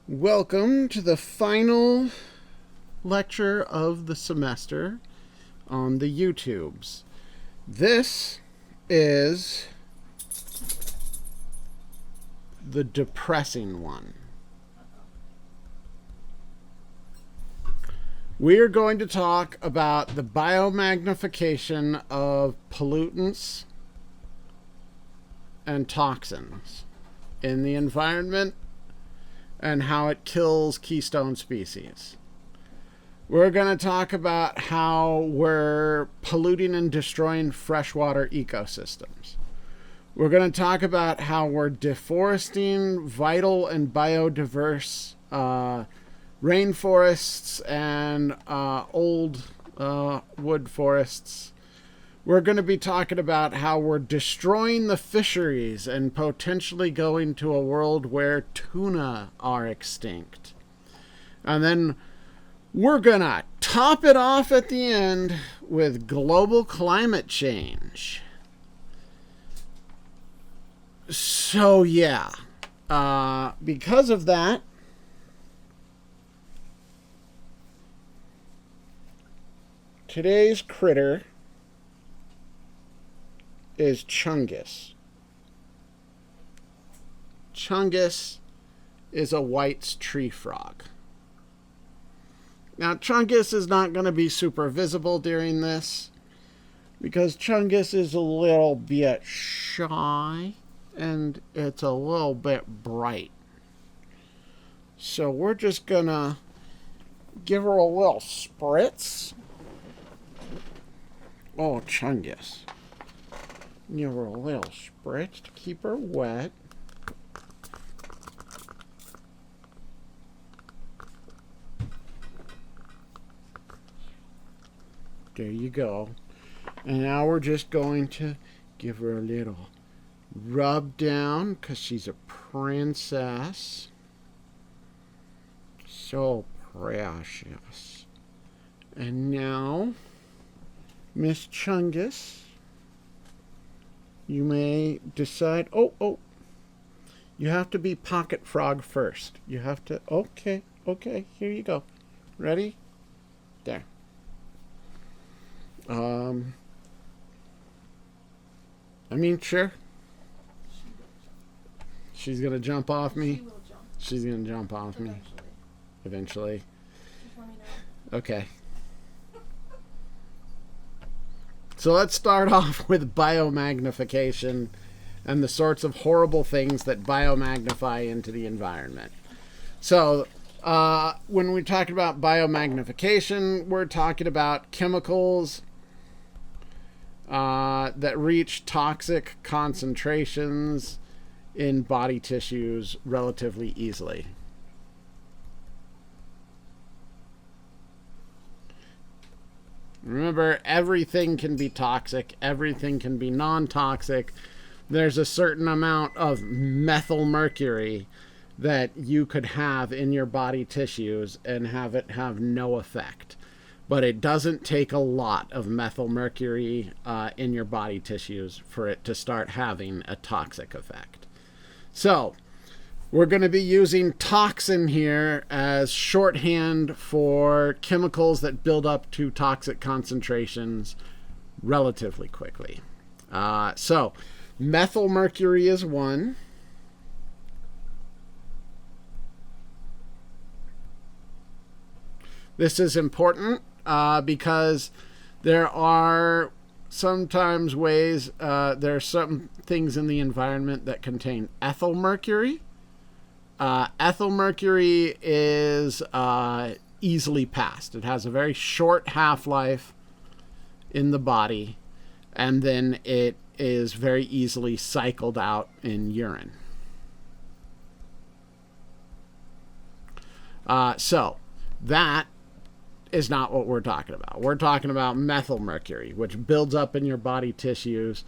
Welcome to the final lecture of the semester on the YouTubes. This is the depressing one. We are going to talk about the biomagnification of pollutants and toxins in the environment and how it kills keystone species. We're going to talk about how we're polluting and destroying freshwater ecosystems. We're going to talk about how we're deforesting vital and biodiverse rainforests and old wood forests. We're going to be talking about how we're destroying the fisheries and potentially going to a world where tuna are extinct. And then we're going to top it off at the end with global climate change. So, yeah. Because of that, today's critter is Chungus. Chungus is a White's tree frog. Now, Chungus is not going to be super visible during this because Chungus is a little bit shy and it's a little bit bright. So we're just going to give her a little spritz. Oh, Chungus. Give her a little spritz to keep her wet. There you go. And now we're just going to give her a little rub down because she's a princess. So precious. And now, Miss Chungus, you may decide, you have to be pocket frog first. You have to, okay, here you go. Ready? There. Sure. She's going to jump off me? She will jump. She's going to jump off me? Eventually. Just let me know. Okay. So let's start off with biomagnification and the sorts of horrible things that biomagnify into the environment. So when we talk about biomagnification, we're talking about chemicals that reach toxic concentrations in body tissues relatively easily. Remember, everything can be toxic. Everything can be non-toxic. There's a certain amount of methyl mercury that you could have in your body tissues and have it have no effect. But it doesn't take a lot of methyl mercury in your body tissues for it to start having a toxic effect. So, we're going to be using toxin here as shorthand for chemicals that build up to toxic concentrations relatively quickly. So, methyl mercury is one. This is important because there are sometimes ways, there are some things in the environment that contain ethyl mercury. Ethyl mercury is easily passed. It has a very short half-life in the body, and then it is very easily cycled out in urine. So that is not what we're talking about. We're talking about methyl mercury, which builds up in your body tissues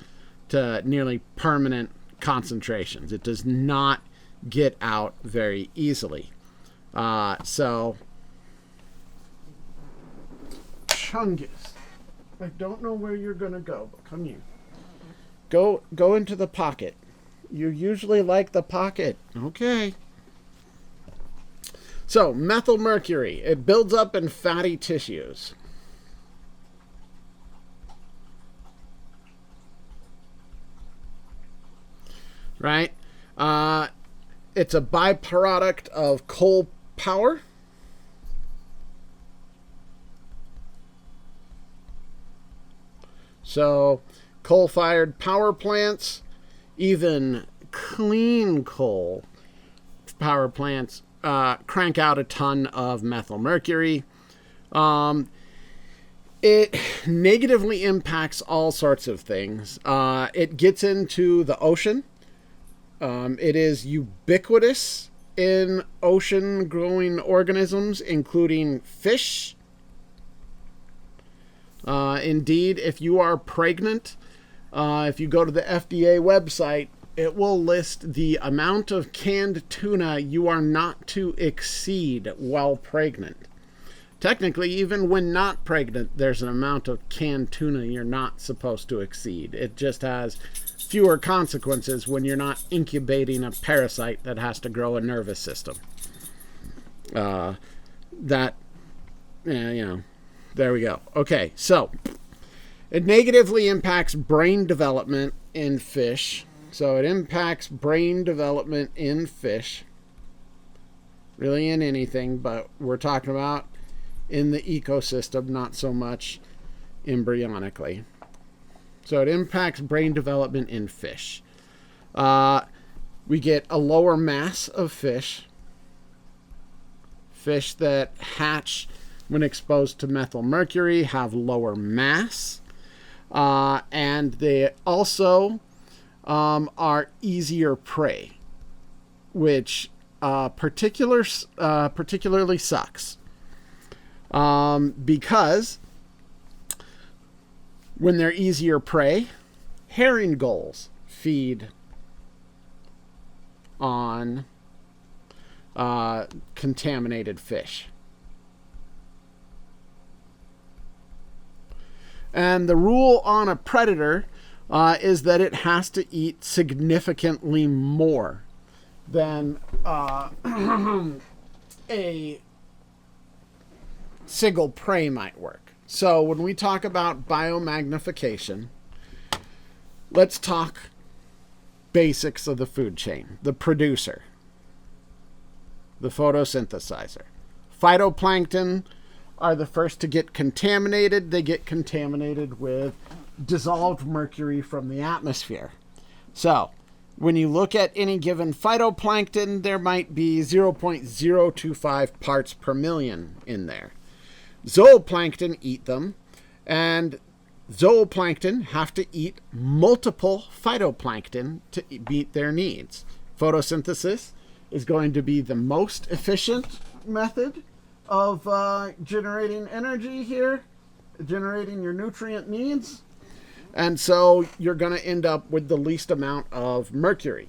to nearly permanent concentrations. It does not get out very easily. So, Chungus, I don't know where you're going to go, but come here. Go into the pocket. You usually like the pocket. Okay. So, methylmercury, it builds up in fatty tissues. Right? It's a byproduct of coal power. So, coal-fired power plants, even clean coal power plants, crank out a ton of methylmercury. It negatively impacts all sorts of things. It gets into the ocean. It is ubiquitous in ocean-growing organisms, including fish. Indeed, if you are pregnant, if you go to the FDA website, it will list the amount of canned tuna you are not to exceed while pregnant. Technically, even when not pregnant, there's an amount of canned tuna you're not supposed to exceed. It just has fewer consequences when you're not incubating a parasite that has to grow a nervous system. There we go. Okay, so it negatively impacts brain development in fish. So it impacts brain development in fish. Really in anything, but we're talking about in the ecosystem, not so much embryonically. So it impacts brain development in fish. We get a lower mass of fish. Fish that hatch when exposed to methylmercury have lower mass. And they also are easier prey, which particularly sucks. Because when they're easier prey, herring gulls feed on contaminated fish. And the rule on a predator is that it has to eat significantly more than a single prey might work. So when we talk about biomagnification, let's talk basics of the food chain. The producer, the photosynthesizer. Phytoplankton are the first to get contaminated. They get contaminated with dissolved mercury from the atmosphere. So when you look at any given phytoplankton, there might be 0.025 parts per million in there. Zooplankton eat them, and zooplankton have to eat multiple phytoplankton to meet their needs. Photosynthesis is going to be the most efficient method of generating energy here, generating your nutrient needs. And so you're going to end up with the least amount of mercury.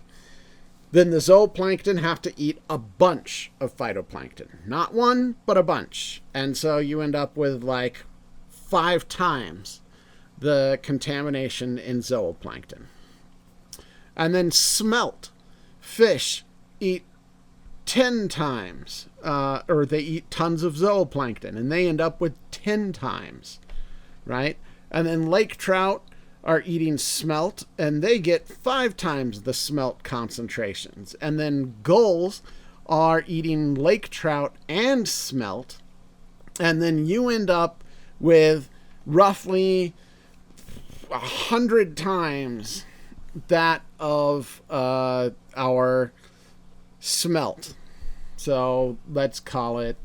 Then the zooplankton have to eat a bunch of phytoplankton. Not one, but a bunch. And so you end up with like 5 times the contamination in zooplankton. And then smelt. Fish eat 10 times, or they eat tons of zooplankton, and they end up with 10 times, right? And then lake trout are eating smelt, and they get 5 times the smelt concentrations. And then gulls are eating lake trout and smelt, and then you end up with roughly 100 times that of our smelt. So let's call it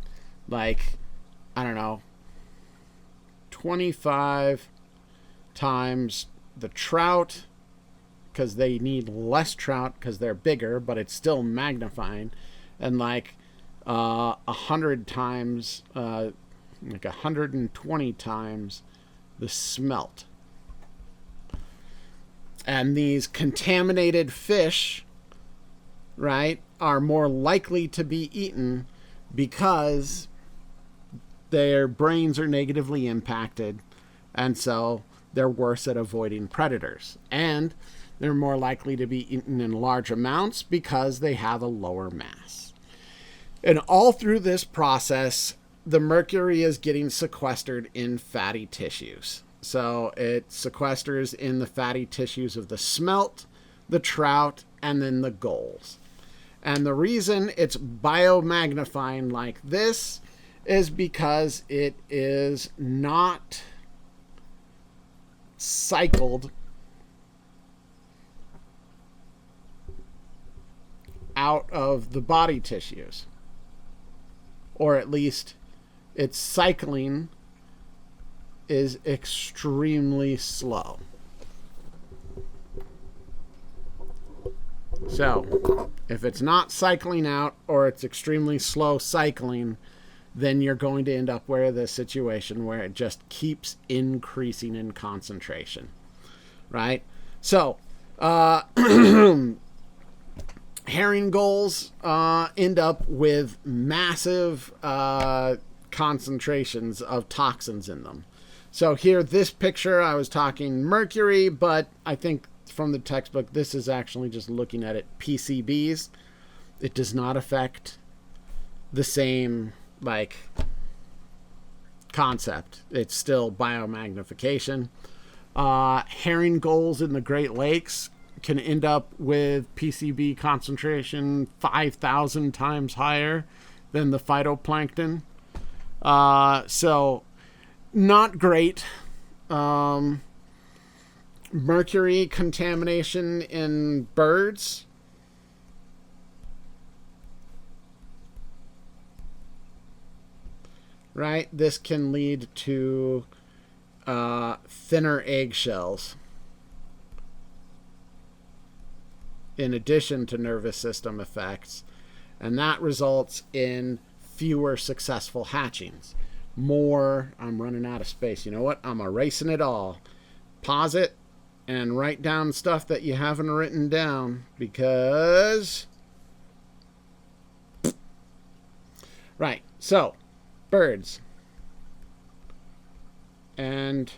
like, I don't know, 25 times the trout, because they need less trout because they're bigger, but it's still magnifying, and like 100 times, like 120 times the smelt. And these contaminated fish, right, are more likely to be eaten because their brains are negatively impacted, and so they're worse at avoiding predators. And they're more likely to be eaten in large amounts because they have a lower mass. And all through this process, the mercury is getting sequestered in fatty tissues. So it sequesters in the fatty tissues of the smelt, the trout, and then the gulls. And the reason it's biomagnifying like this is because it is not cycled out of the body tissues. Or at least its cycling is extremely slow. So, if it's not cycling out or it's extremely slow cycling, then you're going to end up with a situation where it just keeps increasing in concentration, right? So, herring gulls end up with massive concentrations of toxins in them. So here, this picture, I was talking mercury, but I think from the textbook, this is actually just looking at it PCBs. It does not affect the same concept. It's still biomagnification. Herring gulls in the Great Lakes can end up with PCB concentration 5,000 times higher than the phytoplankton. So not great. Mercury contamination in birds. Right? This can lead to thinner eggshells, in addition to nervous system effects. And that results in fewer successful hatchings. I'm running out of space. You know what? I'm erasing it all. Pause it and write down stuff that you haven't written down, because... Right. So, birds and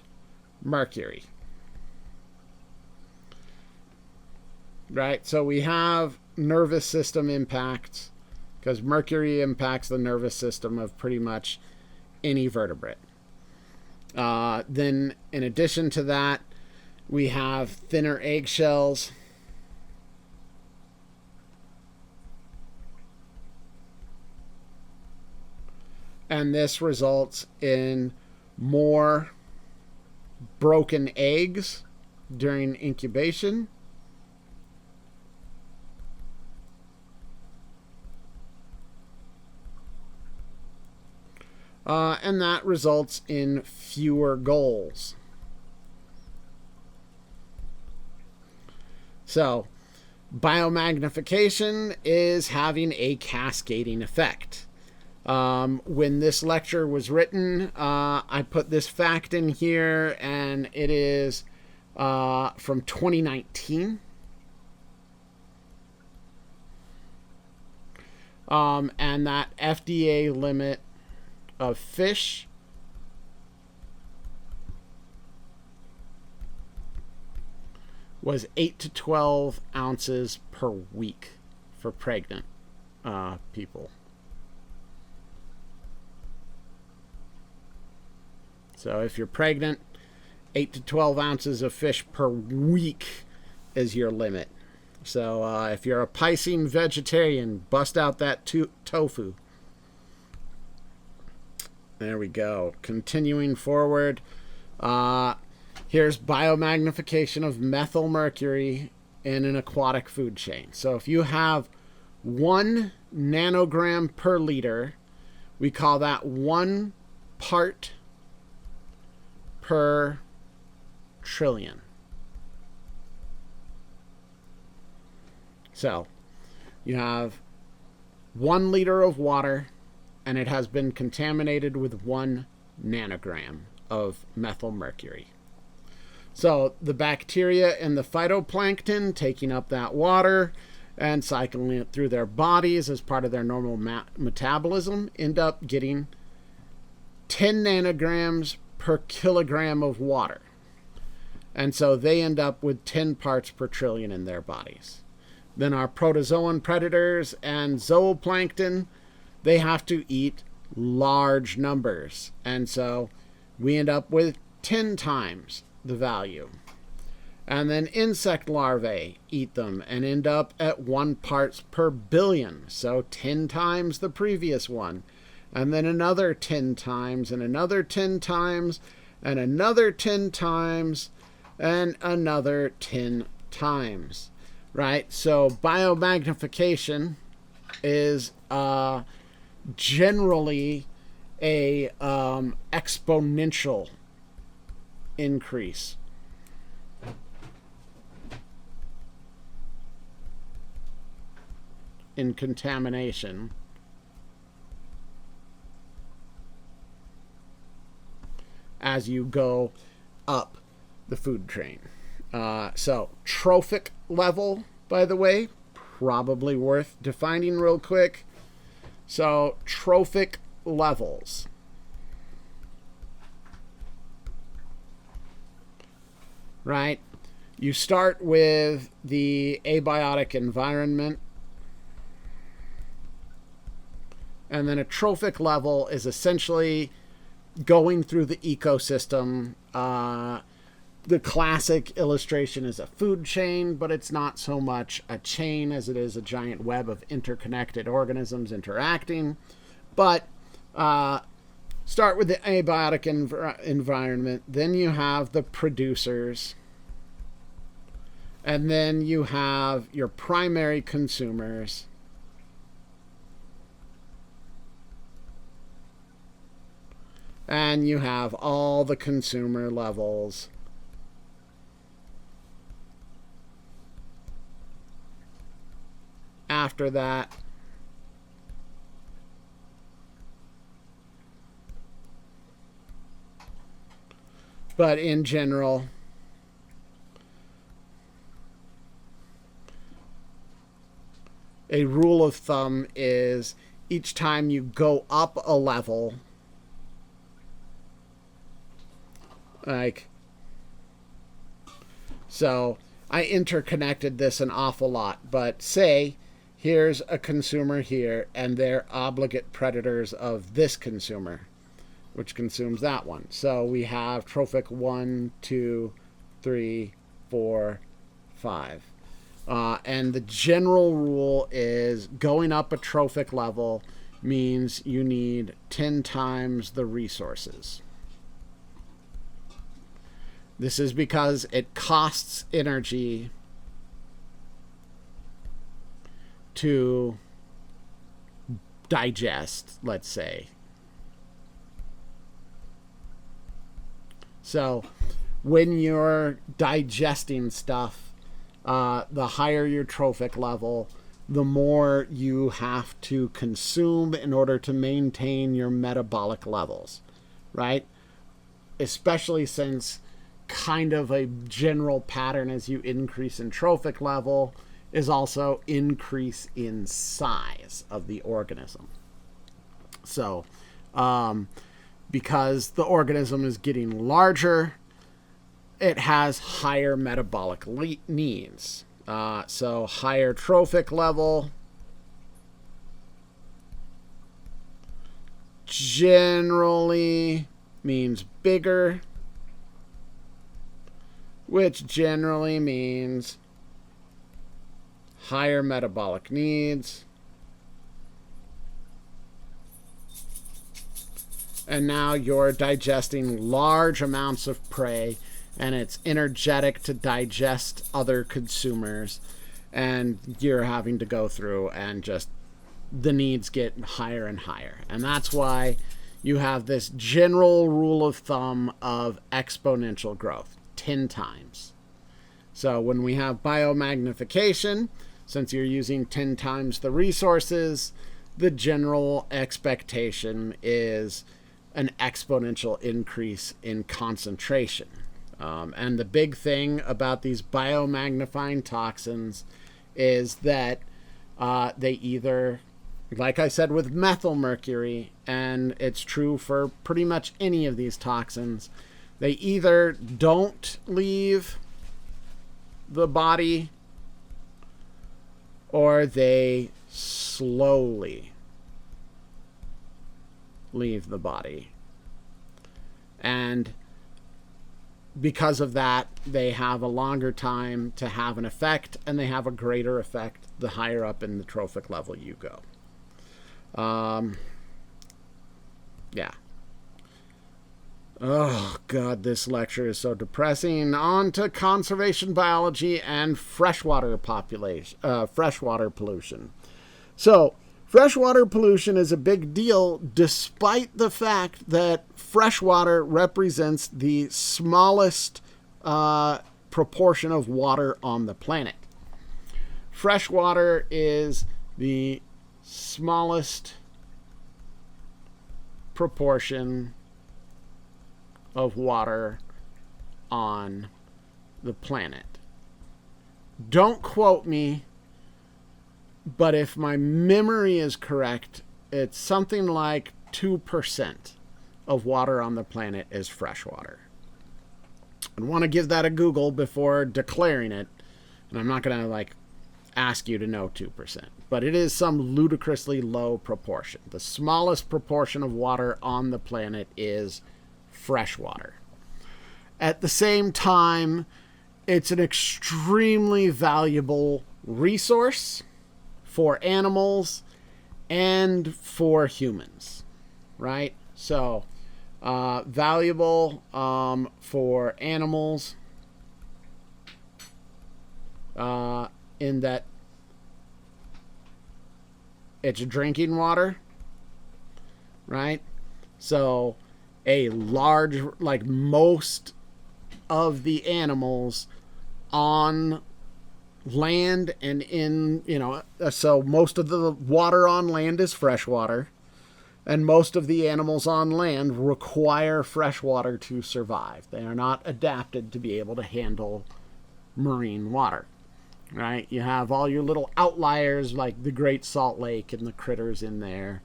mercury. Right? So we have nervous system impacts, because mercury impacts the nervous system of pretty much any vertebrate. Then, in addition to that, we have thinner eggshells. And this results in more broken eggs during incubation. And that results in fewer gulls. So, biomagnification is having a cascading effect. When this lecture was written, I put this fact in here, and it is from 2019. And that FDA limit of fish was 8 to 12 ounces per week for pregnant people. So if you're pregnant, 8 to 12 ounces of fish per week is your limit. So if you're a Piscean vegetarian, bust out that tofu. There we go. Continuing forward. Here's biomagnification of methyl mercury in an aquatic food chain. So if you have 1 nanogram per liter, we call that 1 part per trillion. So you have 1 liter of water, and it has been contaminated with 1 nanogram of methyl mercury. So the bacteria in the phytoplankton taking up that water and cycling it through their bodies as part of their normal metabolism end up getting 10 nanograms per kilogram of water. And so they end up with 10 parts per trillion in their bodies. Then our protozoan predators and zooplankton, they have to eat large numbers. And so we end up with 10 times the value. And then insect larvae eat them and end up at 1 parts per billion. So 10 times the previous one. And then another 10 times, and another 10 times, and another 10 times, and another 10 times. Right? So biomagnification is generally a exponential increase. In contamination as you go up the food chain. So trophic level, by the way, probably worth defining real quick. So trophic levels. Right? You start with the abiotic environment. And then a trophic level is essentially going through the ecosystem. The classic illustration is a food chain, but it's not so much a chain as it is a giant web of interconnected organisms interacting. But start with the abiotic environment. Then you have the producers. And then you have your primary consumers. And you have all the consumer levels. After that, but in general, a rule of thumb is each time you go up a level, so I interconnected this an awful lot, but say here's a consumer here and they're obligate predators of this consumer, which consumes that one. So we have trophic 1, 2, 3, 4, 5. And the general rule is going up a trophic level means you need 10 times the resources. This is because it costs energy to digest, let's say. So when you're digesting stuff, the higher your trophic level, the more you have to consume in order to maintain your metabolic levels, right? Especially since kind of a general pattern as you increase in trophic level is also increase in size of the organism. So, because the organism is getting larger, it has higher metabolic needs. So higher trophic level generally means bigger, which generally means higher metabolic needs. And now you're digesting large amounts of prey, and it's energetic to digest other consumers, and you're having to go through and just the needs get higher and higher. And that's why you have this general rule of thumb of exponential growth, 10 times. So when we have biomagnification, since you're using 10 times the resources, the general expectation is an exponential increase in concentration. And the big thing about these biomagnifying toxins is that they either, like I said with methylmercury, and it's true for pretty much any of these toxins, they either don't leave the body or they slowly leave the body. And because of that, they have a longer time to have an effect, and they have a greater effect the higher up in the trophic level you go. Yeah. Oh, God, this lecture is so depressing. On to conservation biology and freshwater pollution. So, freshwater pollution is a big deal despite the fact that freshwater represents the smallest proportion of water on the planet. Freshwater is the smallest proportion of water on the planet. Don't quote me, but if my memory is correct, it's something like 2% of water on the planet is freshwater. I want to give that a Google before declaring it, and I'm not going to ask you to know 2%, but it is some ludicrously low proportion. The smallest proportion of water on the planet is freshwater. At the same time, it's an extremely valuable resource for animals and for humans, right? So, valuable for animals in that it's drinking water, right? So, a large, most of the animals on land and in, so most of the water on land is freshwater, and most of the animals on land require freshwater to survive. They are not adapted to be able to handle marine water, right? You have all your little outliers like the Great Salt Lake and the critters in there,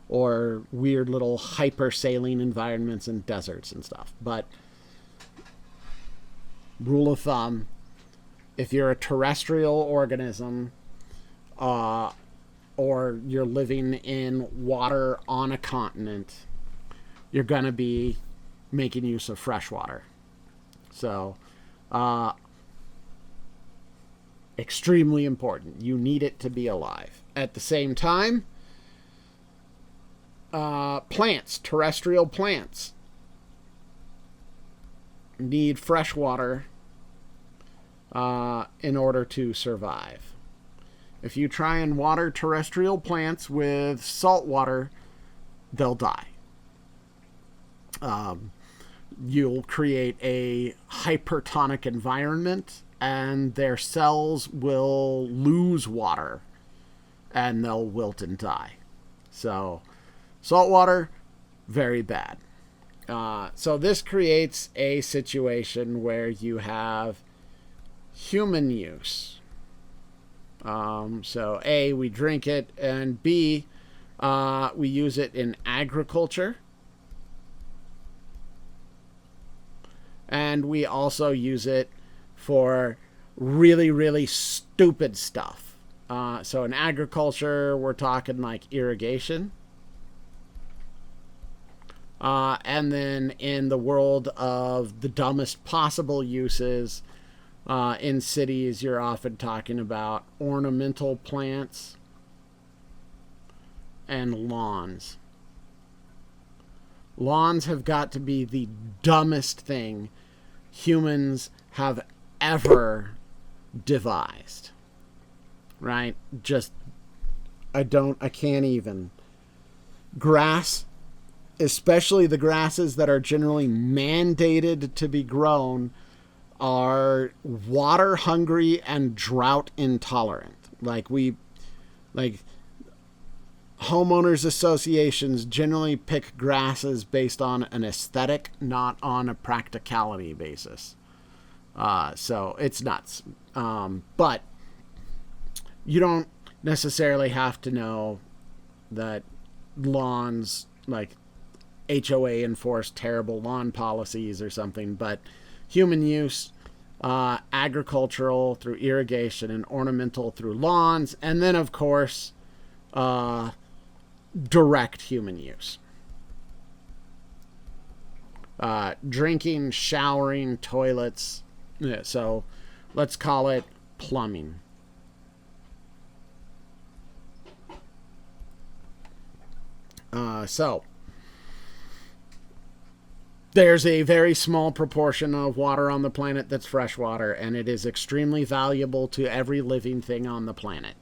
or weird little hyper-saline environments in deserts and stuff. But rule of thumb, if you're a terrestrial organism or you're living in water on a continent, you're going to be making use of fresh water. So, extremely important. You need it to be alive. At the same time, plants, terrestrial plants, need fresh water in order to survive. If you try and water terrestrial plants with salt water, they'll die. You'll create a hypertonic environment, and their cells will lose water, and they'll wilt and die. So, salt water, very bad. So this creates a situation where you have human use. So A, we drink it, and B, we use it in agriculture. And we also use it for really, really stupid stuff. So in agriculture, we're talking like irrigation. And then in the world of the dumbest possible uses, in cities, you're often talking about ornamental plants and lawns. Lawns have got to be the dumbest thing humans have ever devised. Right? I can't even. Grass, especially the grasses that are generally mandated to be grown, are water hungry and drought intolerant. Homeowners associations generally pick grasses based on an aesthetic, not on a practicality basis. So it's nuts. But you don't necessarily have to know that lawns, HOA enforce terrible lawn policies or something, but human use, agricultural through irrigation, and ornamental through lawns, and then of course direct human use. Drinking, showering, toilets. Yeah, so let's call it plumbing. So there's a very small proportion of water on the planet that's freshwater, and it is extremely valuable to every living thing on the planet.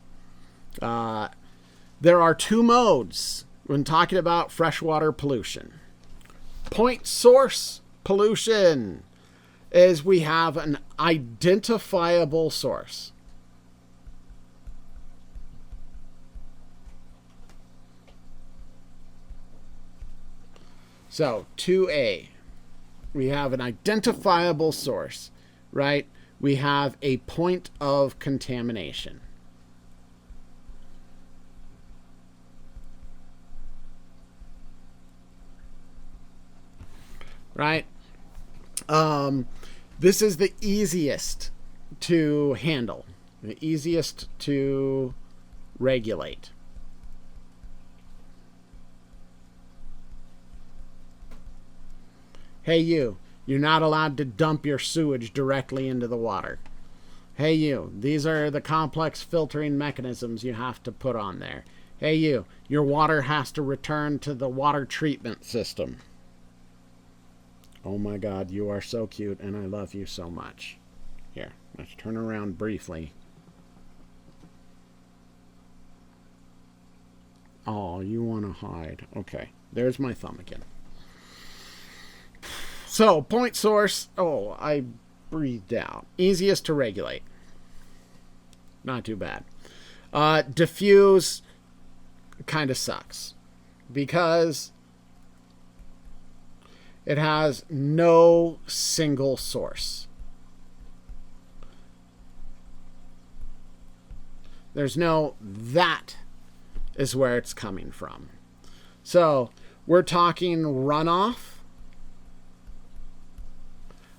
There are two modes when talking about freshwater pollution. Point source pollution is we have an identifiable source. So 2A, we have an identifiable source, right? We have a point of contamination. Right? This is the easiest to handle, the easiest to regulate. Hey, you're not allowed to dump your sewage directly into the water. Hey, these are the complex filtering mechanisms you have to put on there. Hey, your water has to return to the water treatment system. Oh my God, you are so cute and I love you so much. Here, let's turn around briefly. Oh, you want to hide. Okay, there's my thumb again. So, point source. Oh, I breathed out. Easiest to regulate. Not too bad. Diffuse kind of sucks because it has no single source. There's no that is where it's coming from. So we're talking runoff.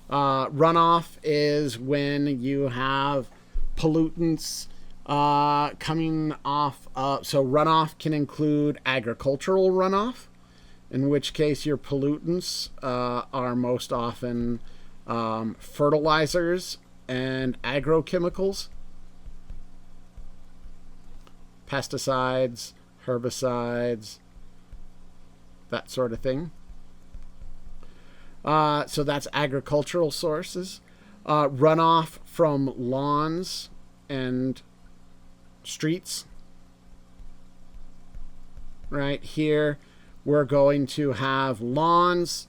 Runoff is when you have pollutants coming off. So runoff can include agricultural runoff, in which case your pollutants are most often fertilizers and agrochemicals, pesticides, herbicides, that sort of thing. So that's agricultural sources. Runoff from lawns and streets. Right here, we're going to have lawns,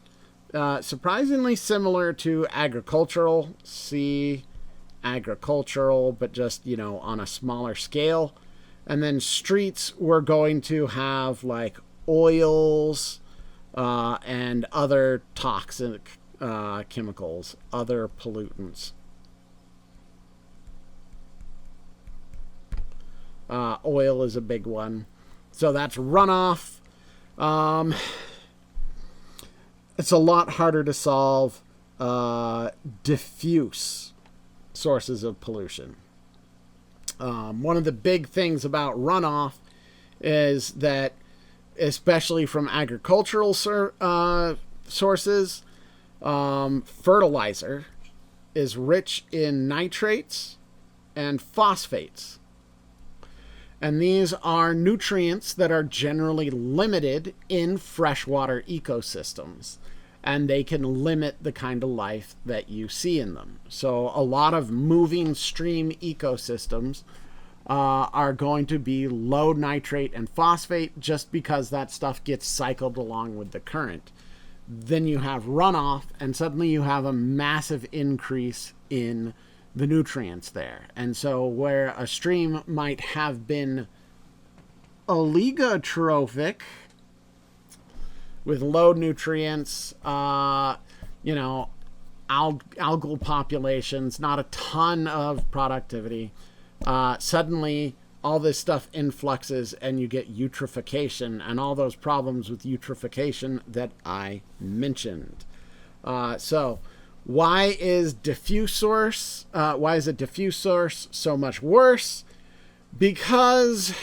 surprisingly similar to agricultural. See, agricultural, but just, on a smaller scale. And then streets, we're going to have like oils and other toxic chemicals, other pollutants. Oil is a big one. So that's runoff. It's a lot harder to solve diffuse sources of pollution. One of the big things about runoff is that, especially from agricultural sources, fertilizer is rich in nitrates and phosphates. And these are nutrients that are generally limited in freshwater ecosystems. And they can limit the kind of life that you see in them. So a lot of moving stream ecosystems are going to be low nitrate and phosphate just because that stuff gets cycled along with the current. Then you have runoff, and suddenly you have a massive increase in the nutrients there. And so where a stream might have been oligotrophic with low nutrients, algal populations, not a ton of productivity, suddenly all this stuff influxes and you get eutrophication and all those problems with eutrophication that I mentioned. So why is a diffuse source so much worse? Because,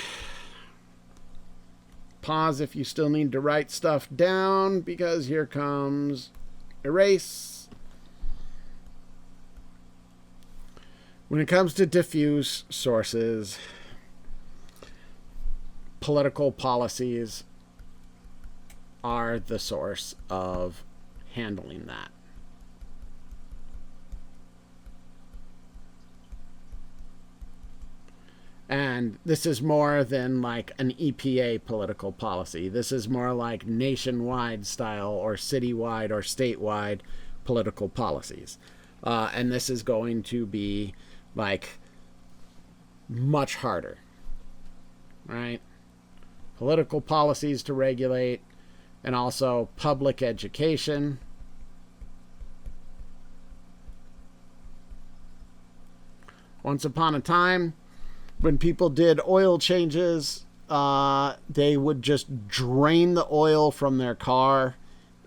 pause if you still need to write stuff down, because here comes Erase. When it comes to diffuse sources, political policies are the source of handling that. And this is more than like an EPA political policy. This is more like nationwide style or citywide or statewide political policies. And this is going to be like much harder, right? Political policies to regulate, and also public education. Once upon a time, when people did oil changes, they would just drain the oil from their car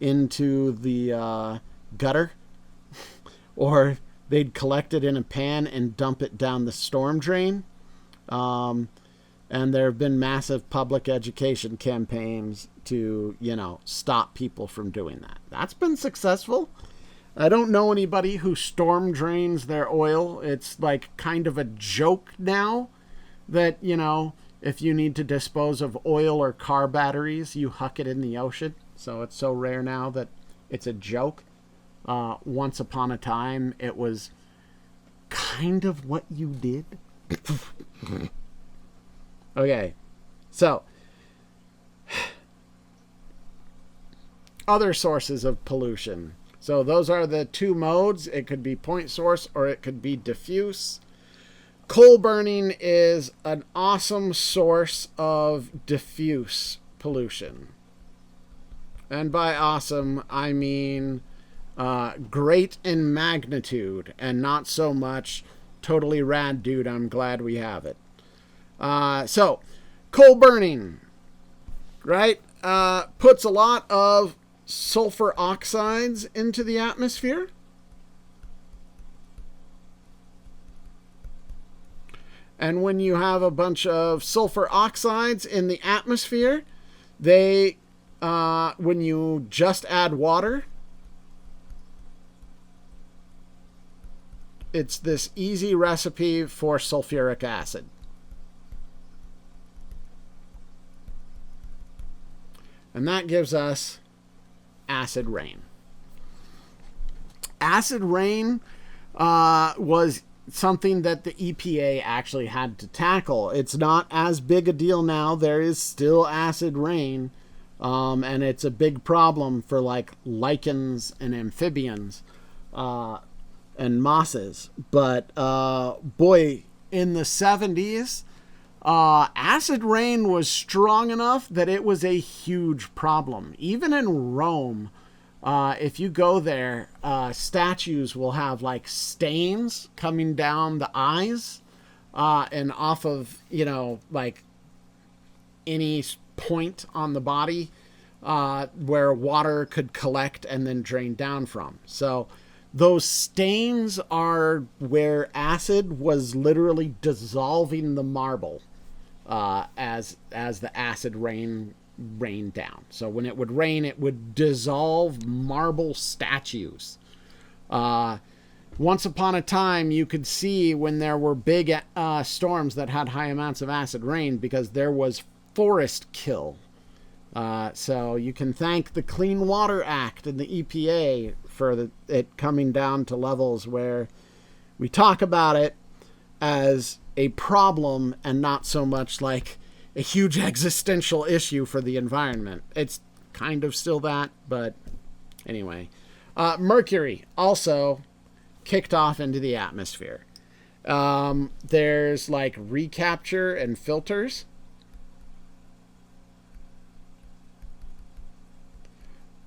into the gutter, or they'd collect it in a pan and dump it down the storm drain. And there have been massive public education campaigns to, stop people from doing that. That's been successful. I don't know anybody who storm drains their oil. It's like kind of a joke now that, if you need to dispose of oil or car batteries, you huck it in the ocean. So it's so rare now that it's a joke. Once upon a time, it was kind of what you did. Okay, so other sources of pollution. So those are the two modes. It could be point source or it could be diffuse. Coal burning is an awesome source of diffuse pollution. And by awesome, I mean great in magnitude and not so much totally rad, dude, I'm glad we have it. So coal burning, right, puts a lot of sulfur oxides into the atmosphere. And when you have a bunch of sulfur oxides in the atmosphere, they, when you just add water, it's this easy recipe for sulfuric acid. And that gives us acid rain. Acid rain was something that the EPA actually had to tackle. It's not as big a deal now. There is still acid rain, and it's a big problem for like lichens and amphibians and mosses. But boy, in the 70s, acid rain was strong enough that it was a huge problem. Even in Rome, if you go there, statues will have like stains coming down the eyes and off of, like any point on the body where water could collect and then drain down from. So those stains are where acid was literally dissolving the marble as the acid rained down. So when it would rain, it would dissolve marble statues. Once upon a time, you could see when there were big storms that had high amounts of acid rain because there was forest kill. So you can thank the Clean Water Act and the EPA for it coming down to levels where we talk about it as a problem and not so much like a huge existential issue for the environment. It's kind of still that, but anyway. Mercury also kicked off into the atmosphere. There's like recapture and filters.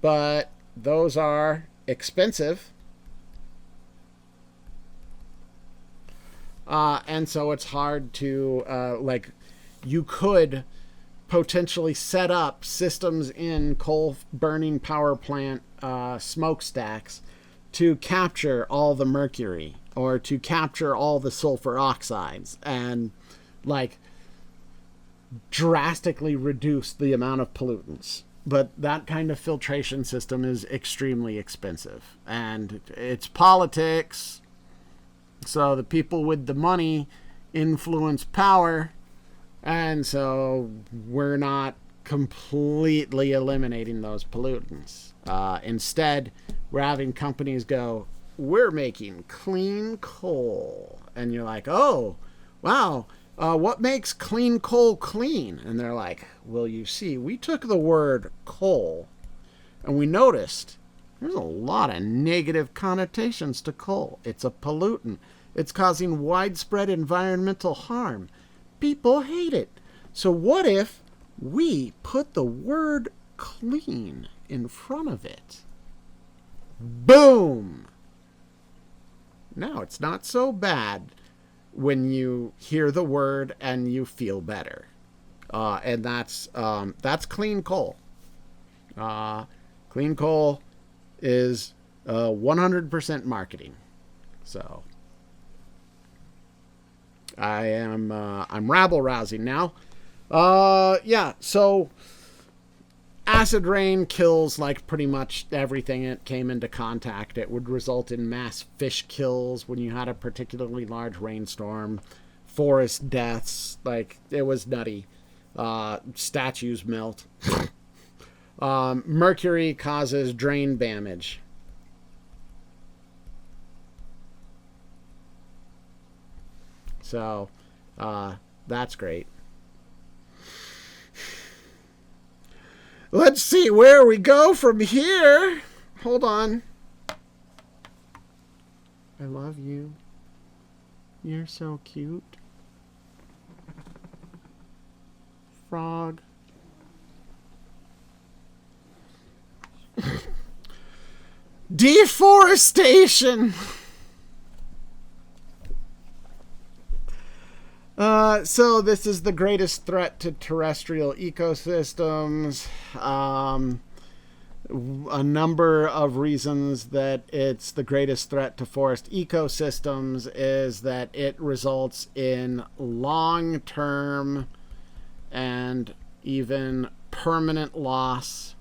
But those are expensive. And so it's hard to, you could potentially set up systems in coal burning power plant smokestacks to capture all the mercury or to capture all the sulfur oxides and like drastically reduce the amount of pollutants. but that kind of filtration system is extremely expensive. And it's politics. So the people with the money influence power. And so we're not completely eliminating those pollutants. Instead, we're having companies go, we're making clean coal. And you're like, oh, wow. What makes clean coal clean? And they're like, well, you see, we took the word coal and we noticed there's a lot of negative connotations to coal. It's a pollutant. It's causing widespread environmental harm. People hate it. So what if we put the word clean in front of it? Boom! Now it's not so bad when you hear the word and you feel better. And that's clean coal. Clean coal is 100% marketing. So I'm rabble rousing now. Yeah, so acid rain kills like pretty much everything it came into contact. It would result in mass fish kills when you had a particularly large rainstorm, forest deaths, like it was nutty. Statues melt. Mercury causes drain damage. So that's great. Let's see where we go from here. Hold on. I love you. You're so cute. Frog. Deforestation. So this is the greatest threat to terrestrial ecosystems. A number of reasons that it's the greatest threat to forest ecosystems is that it results in long-term and even permanent loss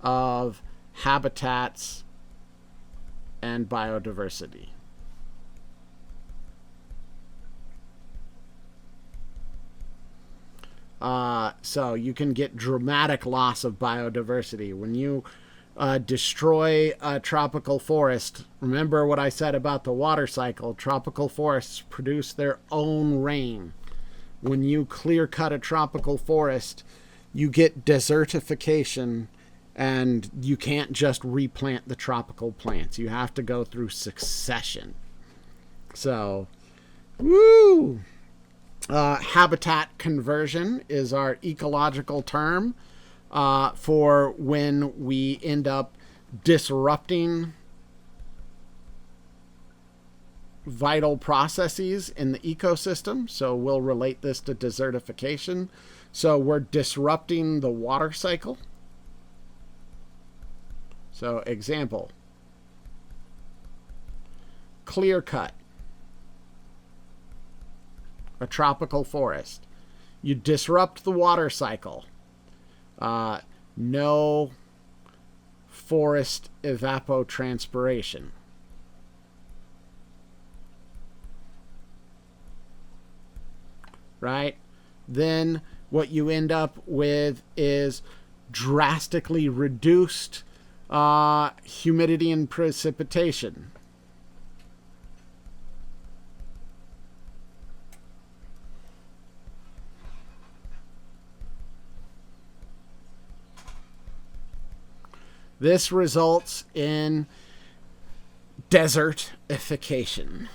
of habitats and biodiversity. So you can get dramatic loss of biodiversity. When you destroy a tropical forest, remember what I said about the water cycle. Tropical forests produce their own rain. When you clear cut a tropical forest, you get desertification, and you can't just replant the tropical plants. You have to go through succession. So, woo! Habitat conversion is our ecological term for when we end up disrupting vital processes in the ecosystem. So we'll relate this to desertification. So we're disrupting the water cycle. So example, clear cut a tropical forest. You disrupt the water cycle. No forest evapotranspiration. Right? Then what you end up with is drastically reduced humidity and precipitation. This results in desertification.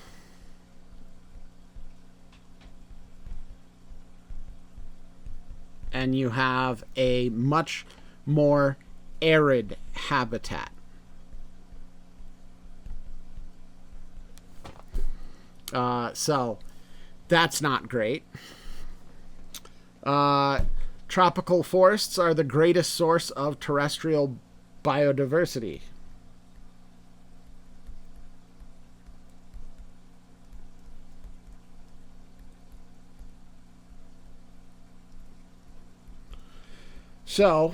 And you have a much more arid habitat. So that's not great. Tropical forests are the greatest source of terrestrial biodiversity. So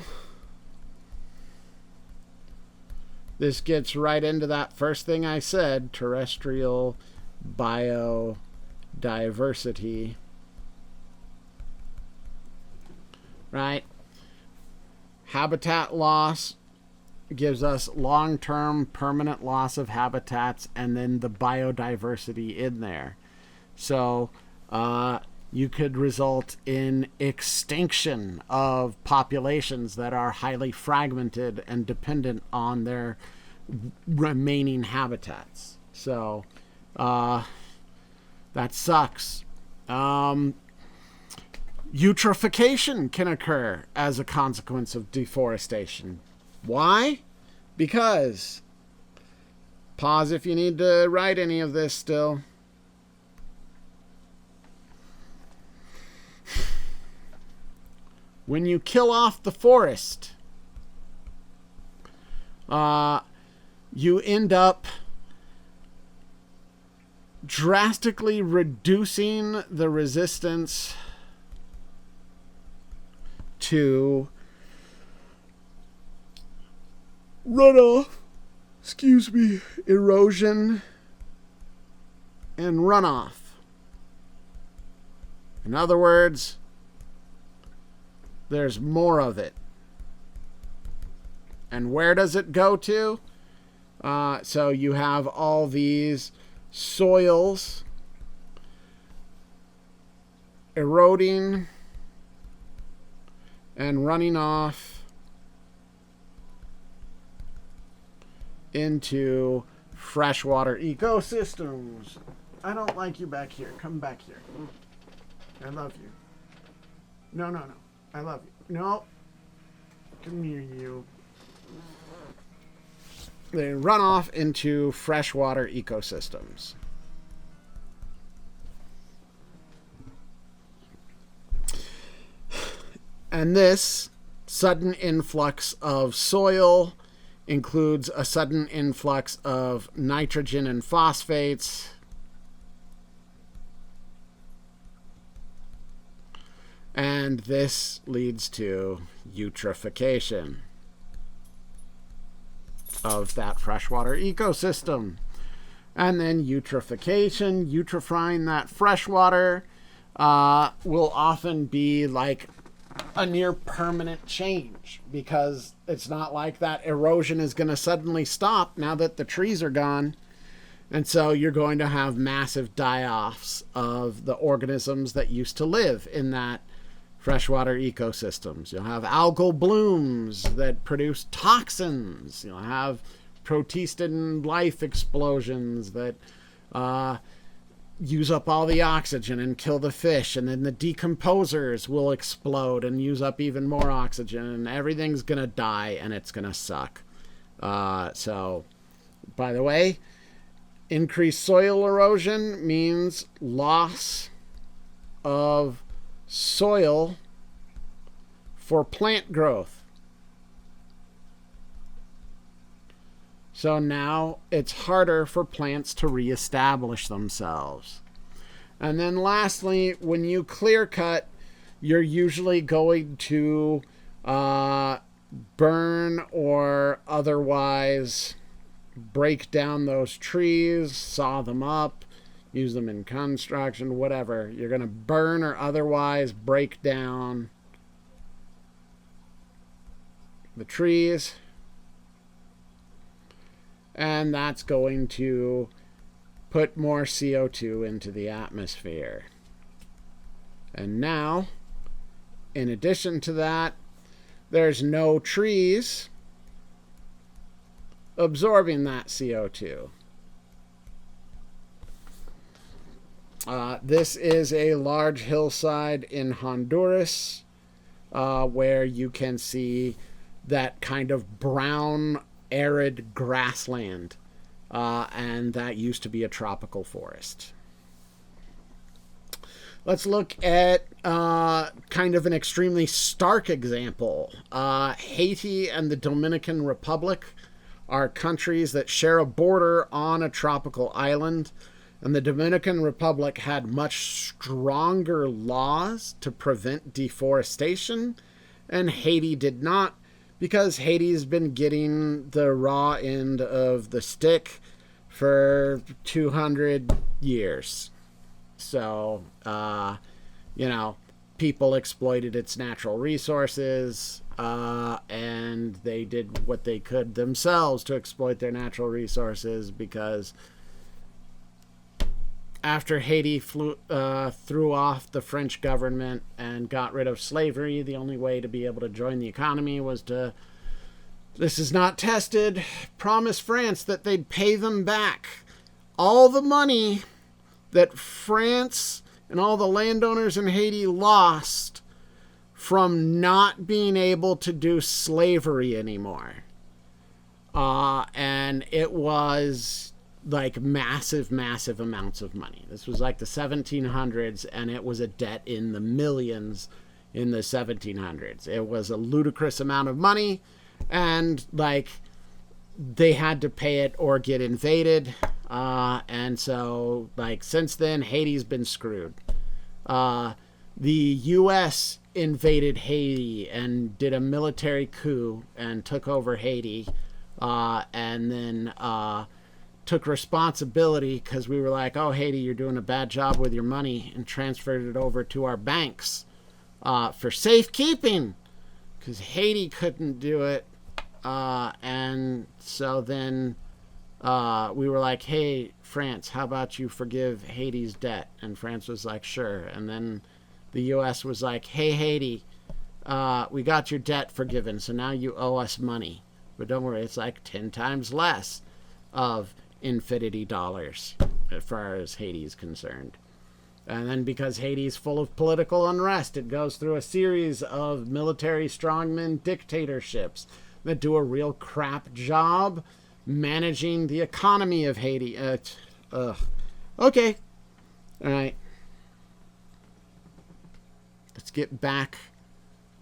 this gets right into that first thing I said, terrestrial biodiversity. Right? Habitat loss gives us long-term permanent loss of habitats, and then the biodiversity in there. So you could result in extinction of populations that are highly fragmented and dependent on their remaining habitats. So that sucks. Eutrophication can occur as a consequence of deforestation. Why? Because, pause if you need to write any of this still. When you kill off the forest, you end up drastically reducing the resistance to runoff, erosion, and runoff. In other words, there's more of it. And where does it go to? So you have all these soils eroding and running off into freshwater ecosystems. I don't like you back here. Come back here. I love you. No. I love you. No. Come near you. They run off into freshwater ecosystems. And this sudden influx of soil includes a sudden influx of nitrogen and phosphates. And this leads to eutrophication of that freshwater ecosystem. And then eutrophying that freshwater will often be like a near permanent change, because it's not like that erosion is going to suddenly stop now that the trees are gone. And so you're going to have massive die-offs of the organisms that used to live in that freshwater ecosystems. You'll have algal blooms that produce toxins. You'll have protestin life explosions that use up all the oxygen and kill the fish, and then the decomposers will explode and use up even more oxygen, and everything's gonna die, and it's gonna suck. So, by the way, increased soil erosion means loss of soil for plant growth. So now it's harder for plants to reestablish themselves. And then lastly, when you clear cut, you're usually going to burn or otherwise break down those trees, saw them up, use them in construction, whatever. You're going to burn or otherwise break down the trees. And that's going to put more CO2 into the atmosphere. And now, in addition to that, there's no trees absorbing that CO2. This is a large hillside in Honduras where you can see that kind of brown arid grassland, and that used to be a tropical forest. Let's look at kind of an extremely stark example. Haiti and the Dominican Republic are countries that share a border on a tropical island, and the Dominican Republic had much stronger laws to prevent deforestation and Haiti did not, because Haiti's been getting the raw end of the stick for 200 years. So, you know, people exploited its natural resources, and they did what they could themselves to exploit their natural resources, because after Haiti threw off the French government and got rid of slavery, the only way to be able to join the economy was to, this is not tested, promise France that they'd pay them back all the money that France and all the landowners in Haiti lost from not being able to do slavery anymore. And it was like massive, massive amounts of money. This was like the 1700s, and it was a debt in the millions in the 1700s. It was a ludicrous amount of money, and like they had to pay it or get invaded. And so, like, since then, Haiti's been screwed. The U.S. invaded Haiti and did a military coup and took over Haiti, and then took responsibility because we were like, oh, Haiti, you're doing a bad job with your money, and transferred it over to our banks for safekeeping, because Haiti couldn't do it. And so then we were like, hey, France, how about you forgive Haiti's debt? And France was like, sure. And then the U.S. was like, hey, Haiti, we got your debt forgiven, so now you owe us money. But don't worry, it's like 10 times less of infinity dollars as far as Haiti's concerned. And then because Haiti's full of political unrest, it goes through a series of military strongman dictatorships that do a real crap job managing the economy of Haiti. Okay. All right. Let's get back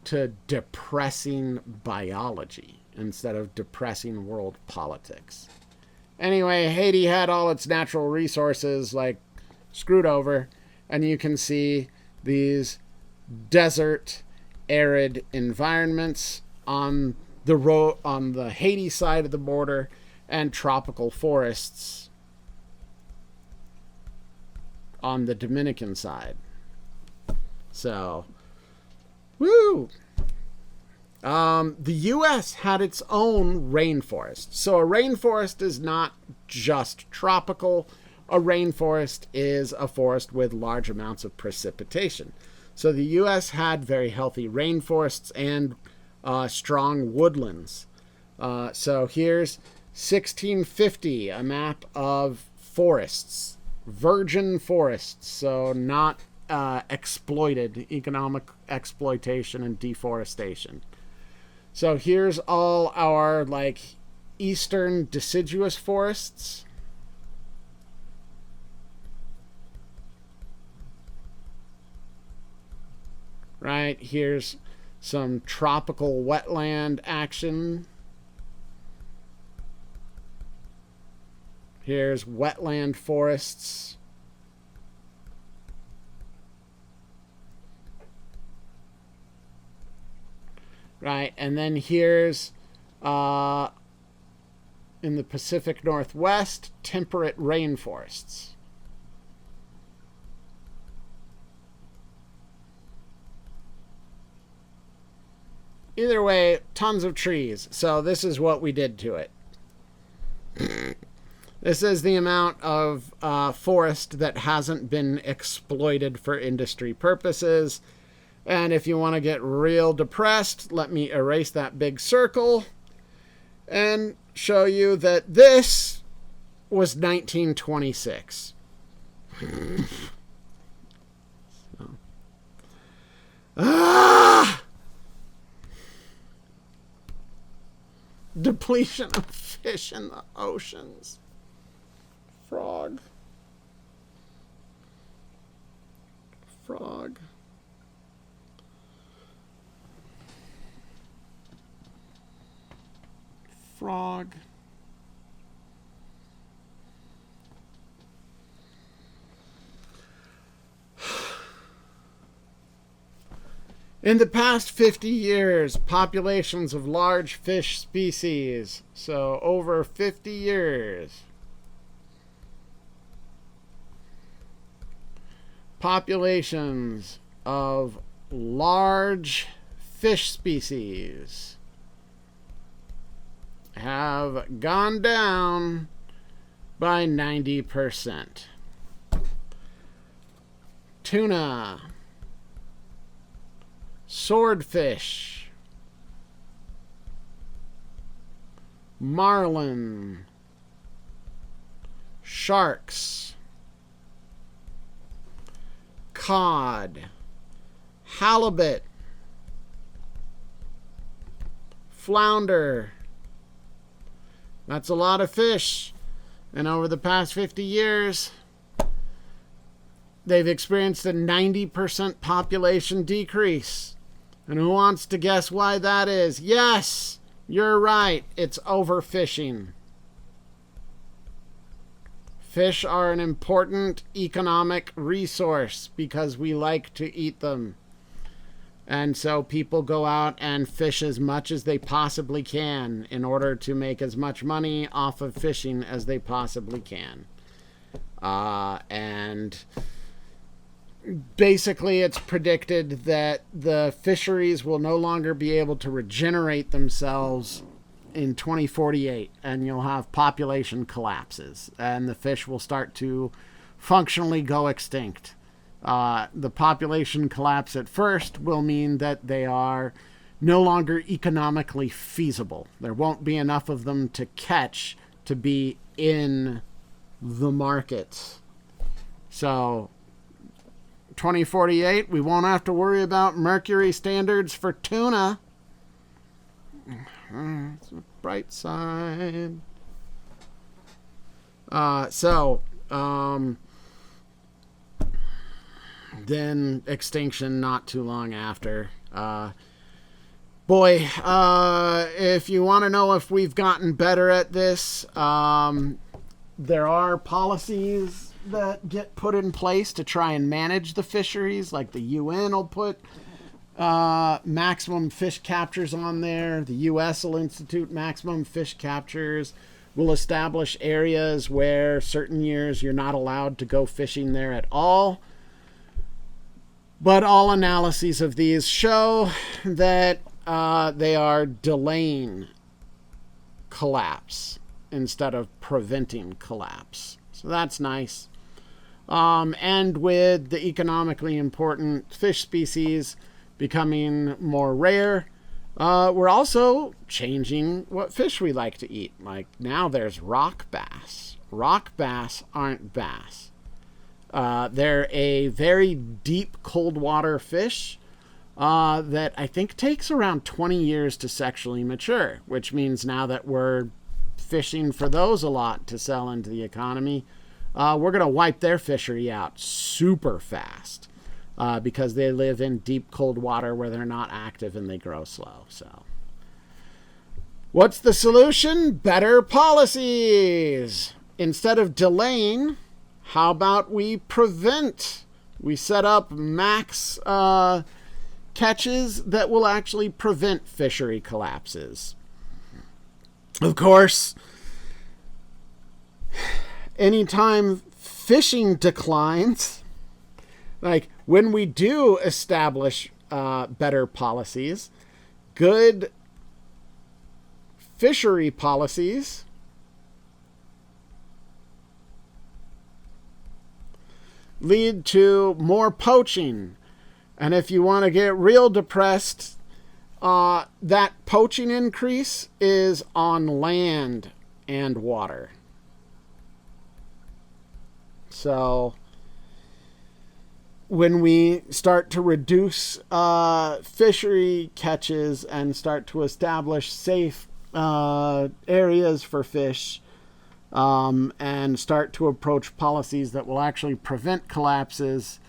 to depressing biology instead of depressing world politics. Anyway, Haiti had all its natural resources like screwed over, and you can see these desert, arid environments on the Haiti side of the border, and tropical forests on the Dominican side. So, woo! The U.S. had its own rainforest. So a rainforest is not just tropical. A rainforest is a forest with large amounts of precipitation. So the U.S. had very healthy rainforests and strong woodlands. So here's 1650, a map of forests, virgin forests, so not exploited, economic exploitation and deforestation. So here's all our like eastern deciduous forests. Right, here's some tropical wetland action. Here's wetland forests. Right, and then here's in the Pacific Northwest, temperate rainforests. Either way, tons of trees. So this is what we did to it. This is the amount of forest that hasn't been exploited for industry purposes. And if you want to get real depressed, let me erase that big circle and show you that this was 1926. Depletion of fish in the oceans. Frog. Frog. Frog. In the past 50 years, populations of large fish species, so over 50 years, populations of large fish species have gone down by 90%. Tuna, swordfish, marlin, sharks, cod, halibut, flounder. That's a lot of fish. And over the past 50 years, they've experienced a 90% population decrease. And who wants to guess why that is? Yes, you're right. It's overfishing. Fish are an important economic resource because we like to eat them. And so people go out and fish as much as they possibly can in order to make as much money off of fishing as they possibly can. And basically it's predicted that the fisheries will no longer be able to regenerate themselves in 2048, and you'll have population collapses, and the fish will start to functionally go extinct. The population collapse at first will mean that they are no longer economically feasible. There won't be enough of them to catch to be in the markets. So 2048, we won't have to worry about mercury standards for tuna. It's a bright side. Then extinction not too long after. If you want to know if we've gotten better at this, there are policies that get put in place to try and manage the fisheries. Like the UN will put maximum fish captures on there. The US will institute maximum fish captures. We'll establish areas where certain years you're not allowed to go fishing there at all. But all analyses of these show that they are delaying collapse instead of preventing collapse. So that's nice. And with the economically important fish species becoming more rare, we're also changing what fish we like to eat. Like now there's rock bass. Rock bass aren't bass. They're a very deep cold water fish that I think takes around 20 years to sexually mature, which means now that we're fishing for those a lot to sell into the economy, we're going to wipe their fishery out super fast because they live in deep cold water where they're not active and they grow slow. So what's the solution? Better policies. Instead of delaying, how about we prevent? We set up max catches that will actually prevent fishery collapses. Of course, anytime fishing declines, like when we do establish better policies, good fishery policies lead to more poaching. And if you want to get real depressed, that poaching increase is on land and water. So when we start to reduce fishery catches and start to establish safe areas for fish, and start to approach policies that will actually prevent collapses,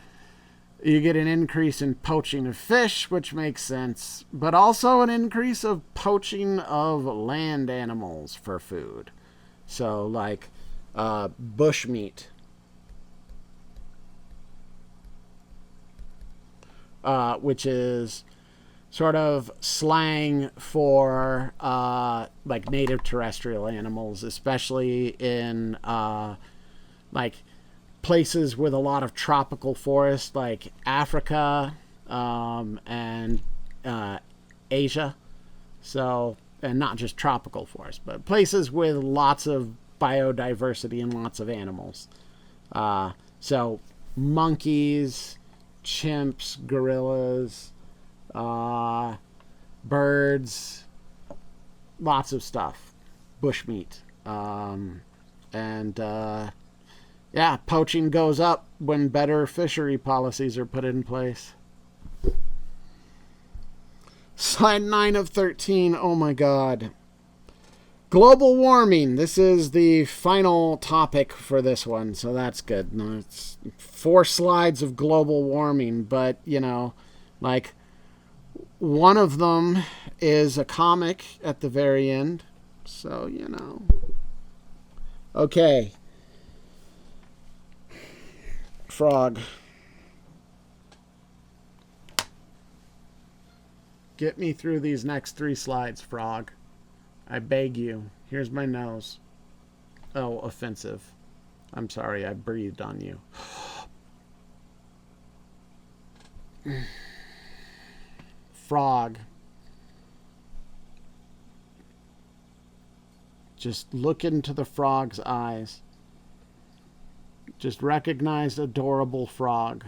you get an increase in poaching of fish, which makes sense, but also an increase of poaching of land animals for food. So like bush meat. Which is sort of slang for like native terrestrial animals, especially in like places with a lot of tropical forest, like Africa and Asia. So, and not just tropical forest, but places with lots of biodiversity and lots of animals. So, monkeys, chimps, gorillas, birds, lots of stuff, bushmeat, and yeah, poaching goes up when better fishery policies are put in place. Slide 9 of 13. Oh my God. Global warming. This is the final topic for this one, so that's good. It's 4 slides of global warming, but, you know, like, one of them is a comic at the very end, so, you know. Okay. Frog. Get me through these next 3 slides, Frog. I beg you. Here's my nose. Oh, offensive. I'm sorry, I breathed on you. Frog. Just look into the frog's eyes. Just recognize adorable frog.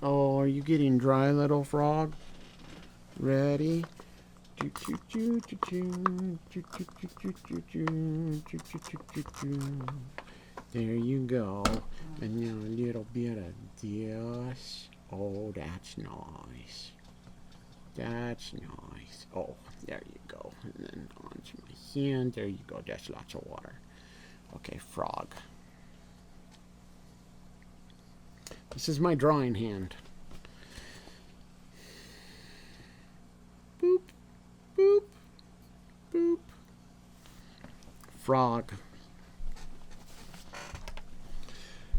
Oh, are you getting dry, little frog? Ready? There you go. And now a little bit of this. Oh, that's nice. That's nice. Oh, there you go. And then onto my hand. There you go. That's lots of water. Okay, frog. This is my drawing hand. Boop, boop, boop. Frog.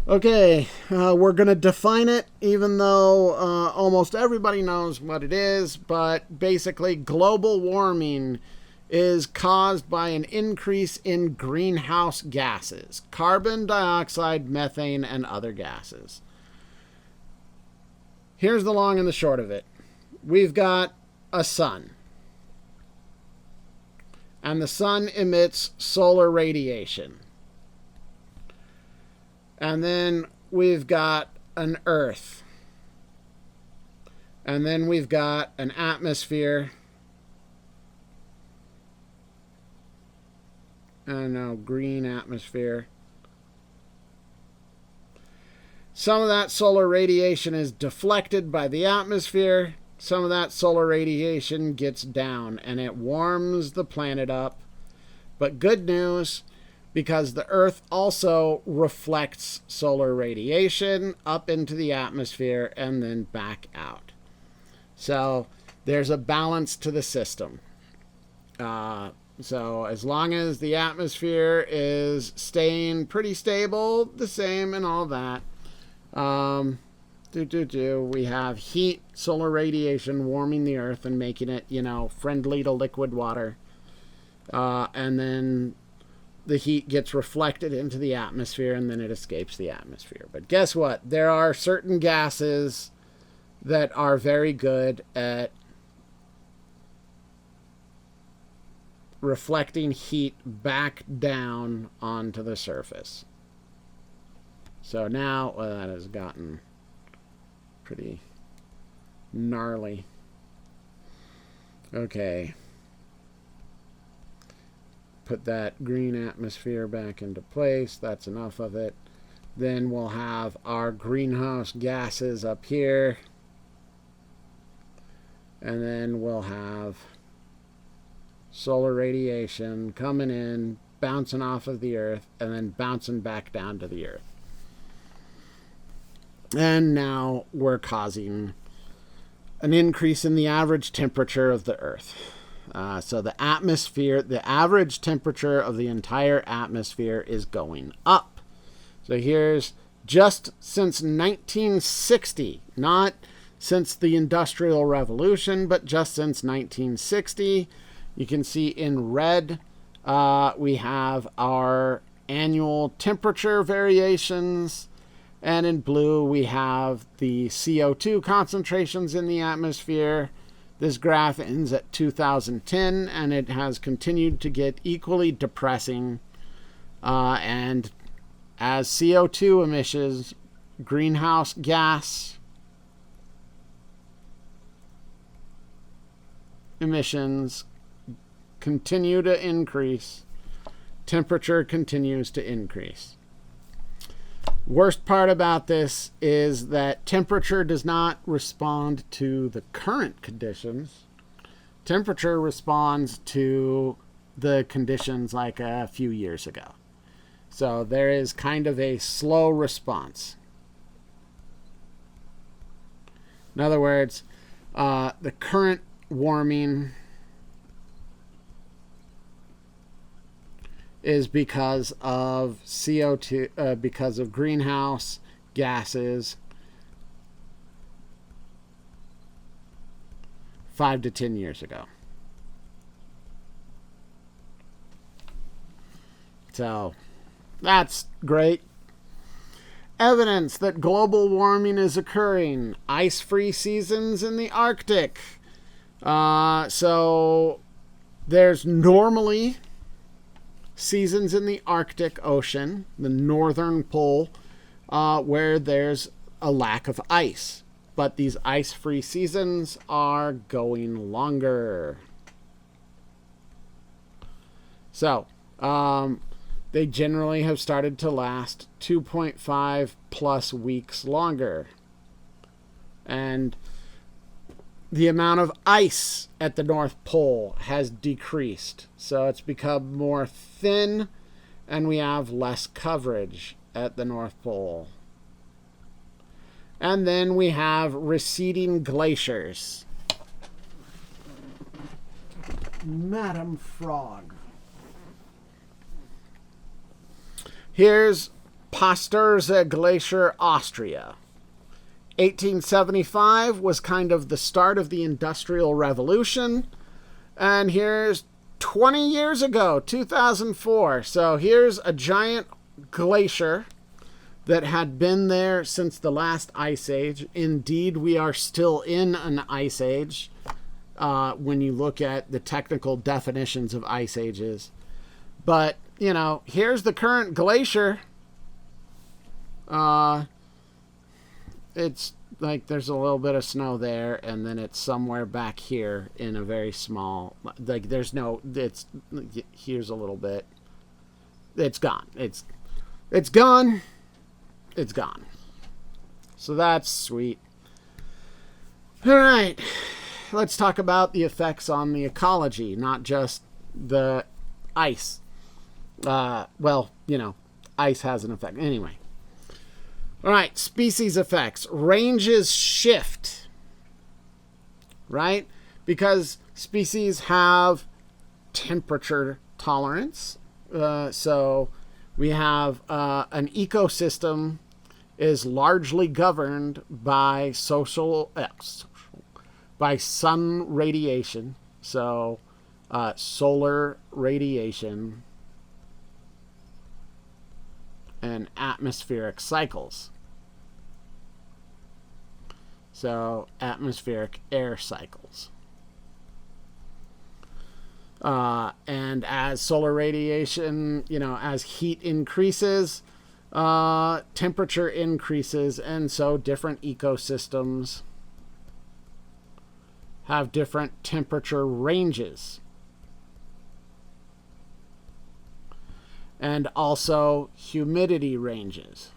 Okay, we're going to define it, even though almost everybody knows what it is, but basically global warming is caused by an increase in greenhouse gases, carbon dioxide, methane, and other gases. Here's the long and the short of it. We've got a sun. And the sun emits solar radiation. And then we've got an earth. And then we've got an atmosphere. I don't know, green atmosphere. Some of that solar radiation is deflected by the atmosphere. Some of that solar radiation gets down and it warms the planet up. But good news, because the Earth also reflects solar radiation up into the atmosphere and then back out. So there's a balance to the system. So as long as the atmosphere is staying pretty stable, the same and all that, we have heat, solar radiation warming the earth and making it, you know, friendly to liquid water. And then the heat gets reflected into the atmosphere and then it escapes the atmosphere. But guess what? There are certain gases that are very good at reflecting heat back down onto the surface. So now, well, that has gotten pretty gnarly. Okay. Put that green atmosphere back into place. That's enough of it. Then we'll have our greenhouse gases up here. And then we'll have solar radiation coming in, bouncing off of the earth, and then bouncing back down to the earth. And now we're causing an increase in the average temperature of the earth. So the atmosphere, the average temperature of the entire atmosphere is going up. So here's just since 1960, not since the Industrial Revolution, but just since 1960. You can see in red, we have our annual temperature variations, and in blue, we have the CO2 concentrations in the atmosphere. This graph ends at 2010, and it has continued to get equally depressing. And as CO2 emissions, greenhouse gas emissions continue to increase, temperature continues to increase. Worst part about this is that temperature does not respond to the current conditions. Temperature responds to the conditions like a few years ago. So there is kind of a slow response. In other words, the current warming is because of CO2, because of greenhouse gases 5 to 10 years ago. So that's great. Evidence that global warming is occurring. Ice-free seasons in the Arctic. So there's normally seasons in the Arctic Ocean, the northern pole, where there's a lack of ice. But these ice-free seasons are going longer. So, they generally have started to last 2.5 plus weeks longer. And the amount of ice at the North Pole has decreased. So it's become more thin, and we have less coverage at the North Pole. And then we have receding glaciers. Madam Frog. Here's Pasterze Glacier, Austria. 1875 was kind of the start of the Industrial Revolution. And here's 20 years ago, 2004. So here's a giant glacier that had been there since the last ice age. Indeed, we are still in an ice age when you look at the technical definitions of ice ages. But, you know, here's the current glacier. It's like there's a little bit of snow there, and then it's somewhere back here in a very small, like there's no, it's, here's a little bit. It's gone. It's gone. It's gone. So that's sweet. All right. Let's talk about the effects on the ecology, not just the ice. Well, you know, ice has an effect. Anyway. All right, species effects. Ranges shift, right? Because species have temperature tolerance. So we have an ecosystem is largely governed by by sun radiation. So solar radiation and atmospheric cycles. So atmospheric air cycles. And as solar radiation, you know, as heat increases, temperature increases, and so different ecosystems have different temperature ranges. And also humidity ranges.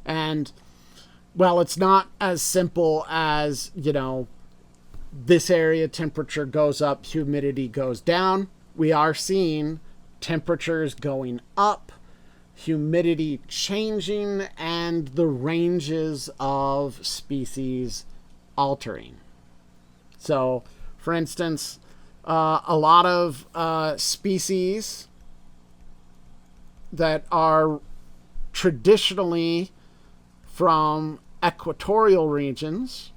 And, well, it's not as simple as, you know, this area temperature goes up, humidity goes down. We are seeing temperatures going up, humidity changing, and the ranges of species altering. So, for instance, a lot of species that are traditionally from equatorial regions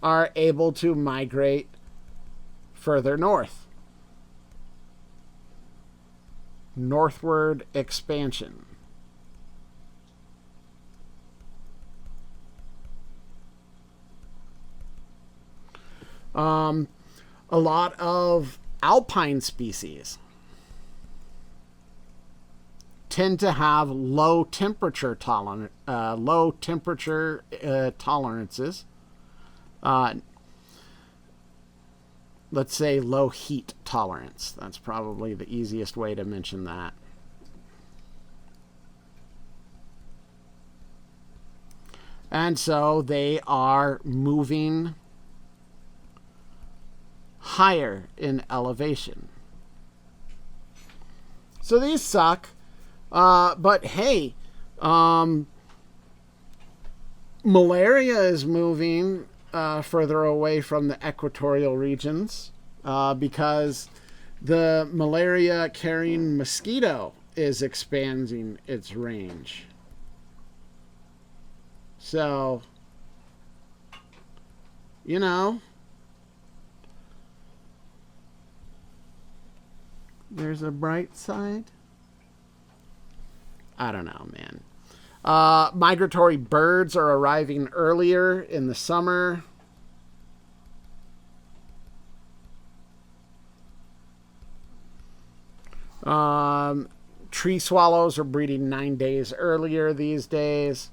are able to migrate further north. Northward expansion. A lot of alpine species tend to have low temperature tolerances. Let's say low heat tolerance. That's probably the easiest way to mention that. And so they are moving higher in elevation. So these suck. But hey, malaria is moving further away from the equatorial regions because the malaria carrying mosquito is expanding its range. So, you know, there's a bright side. I don't know, man. Migratory birds are arriving earlier in the summer. Tree swallows are breeding 9 days earlier these days.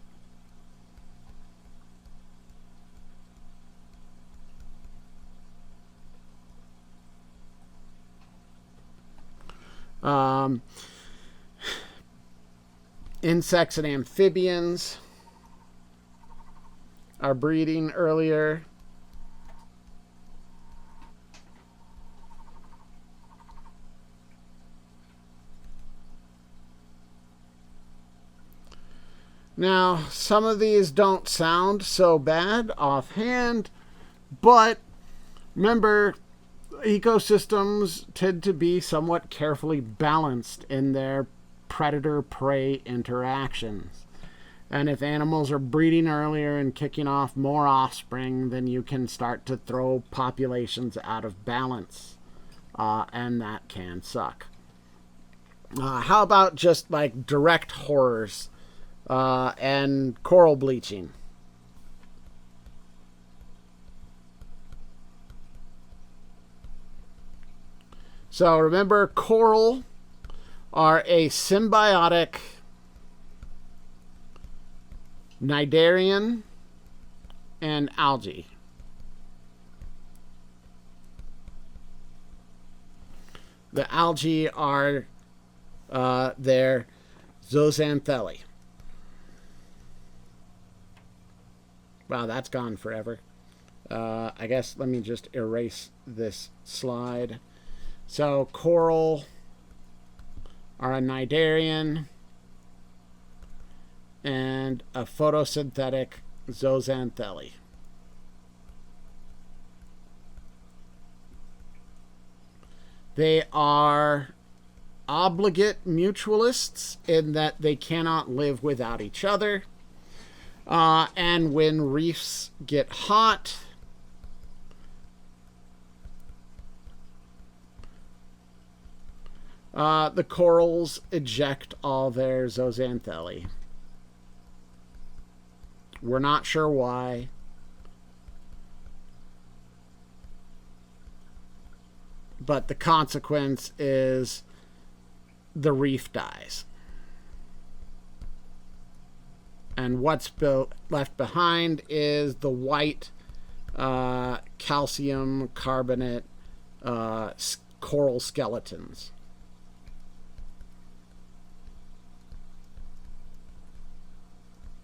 Insects and amphibians are breeding earlier. Now, some of these don't sound so bad offhand, but remember, ecosystems tend to be somewhat carefully balanced in their predator-prey interactions. And if animals are breeding earlier and kicking off more offspring, then you can start to throw populations out of balance. And that can suck. How about just like direct horrors and coral bleaching? So remember, coral are a symbiotic cnidarian and algae. The algae are their zooxanthellae. Wow, that's gone forever. I guess let me just erase this slide. So coral are a cnidarian and a photosynthetic zooxanthellae. They are obligate mutualists in that they cannot live without each other. And when reefs get hot, the corals eject all their zooxanthellae. We're not sure why. But the consequence is the reef dies. And what's left behind is the white calcium carbonate coral skeletons.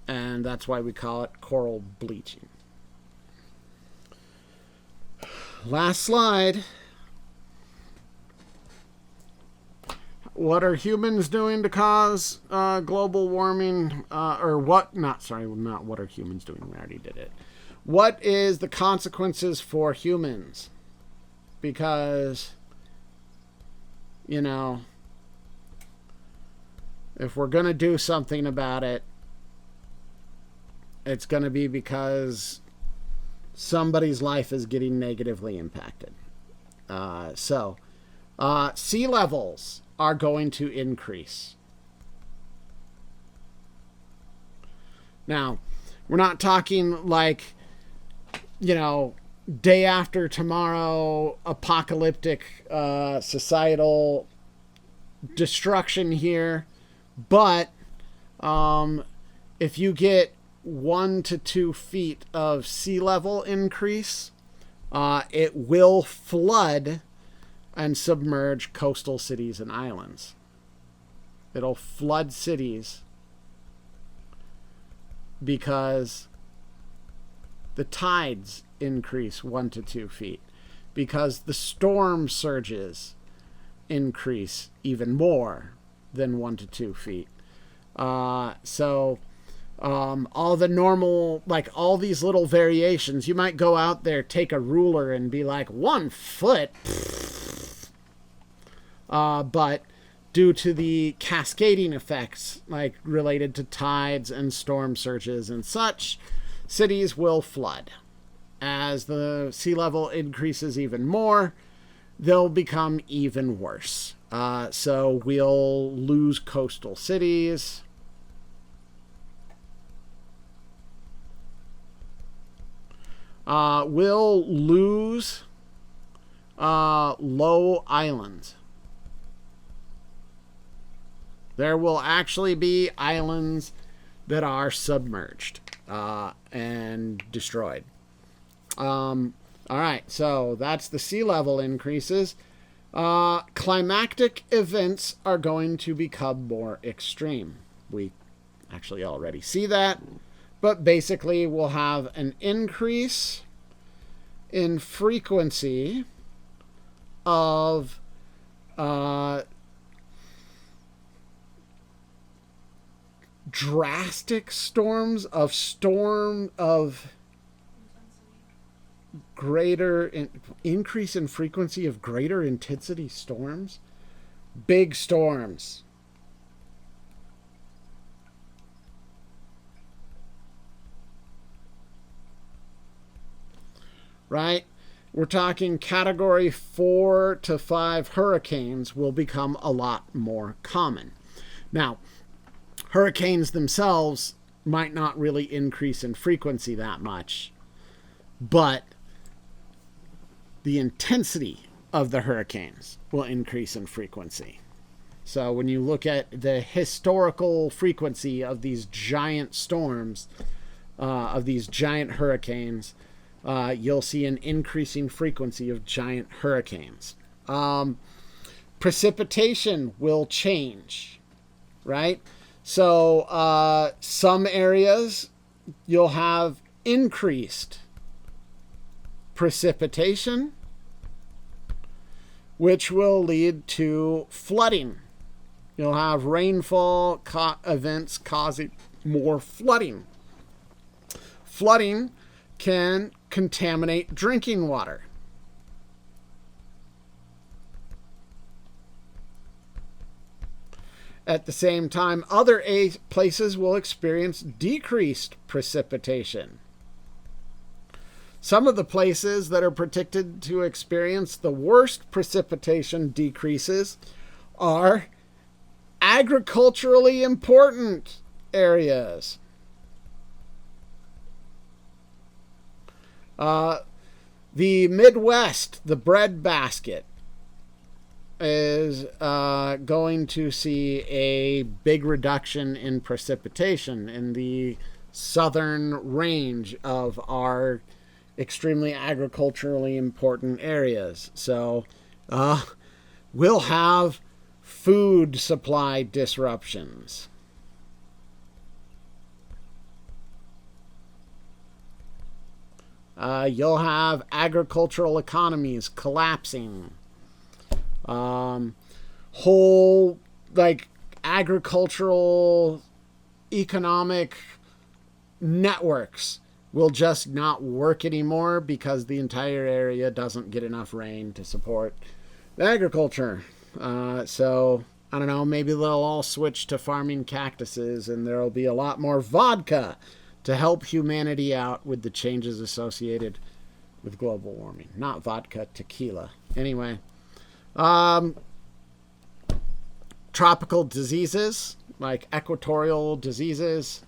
And that's why we call it coral bleaching. Last slide. What are humans doing to cause global warming? Not what are humans doing? We already did it. What is the consequences for humans? Because, if we're going to do something about it, it's going to be because somebody's life is getting negatively impacted. Sea levels are going to increase. Now, we're not talking like, day after tomorrow, apocalyptic societal destruction here. But if you get 1 to 2 feet of sea level increase, it will flood and submerge coastal cities and islands. It'll flood cities because the tides increase 1 to 2 feet, because the storm surges increase even more than 1 to 2 feet. All the normal, like all these little variations, you might go out there, take a ruler and be like 1 foot. But due to the cascading effects, like related to tides and storm surges and such, cities will flood. As the sea level increases even more, they'll become even worse. So we'll lose coastal cities. We'll lose low islands. There will actually be islands that are submerged and destroyed. All right, so that's the sea level increases. Climatic events are going to become more extreme. We actually already see that, but basically we'll have an increase in frequency of drastic storms, of greater increase in frequency of greater intensity storms. Big storms. Right? We're talking category 4 to 5 hurricanes will become a lot more common. Now, hurricanes themselves might not really increase in frequency that much, but the intensity of the hurricanes will increase in frequency. So when you look at the historical frequency of these giant storms, of these giant hurricanes, you'll see an increasing frequency of giant hurricanes. Precipitation will change, right? So some areas you'll have increased precipitation, which will lead to flooding. You'll have rainfall events causing more flooding. Flooding can contaminate drinking water. At the same time, other places will experience decreased precipitation. Some of the places that are predicted to experience the worst precipitation decreases are agriculturally important areas. The Midwest, the breadbasket, is going to see a big reduction in precipitation in the southern range of our extremely agriculturally important areas. So we'll have food supply disruptions. You'll have agricultural economies collapsing. Whole agricultural economic networks will just not work anymore because the entire area doesn't get enough rain to support the agriculture. So I don't know, maybe they'll all switch to farming cactuses and there'll be a lot more vodka to help humanity out with the changes associated with global warming. Not vodka, tequila. Anyway, tropical diseases like equatorial diseases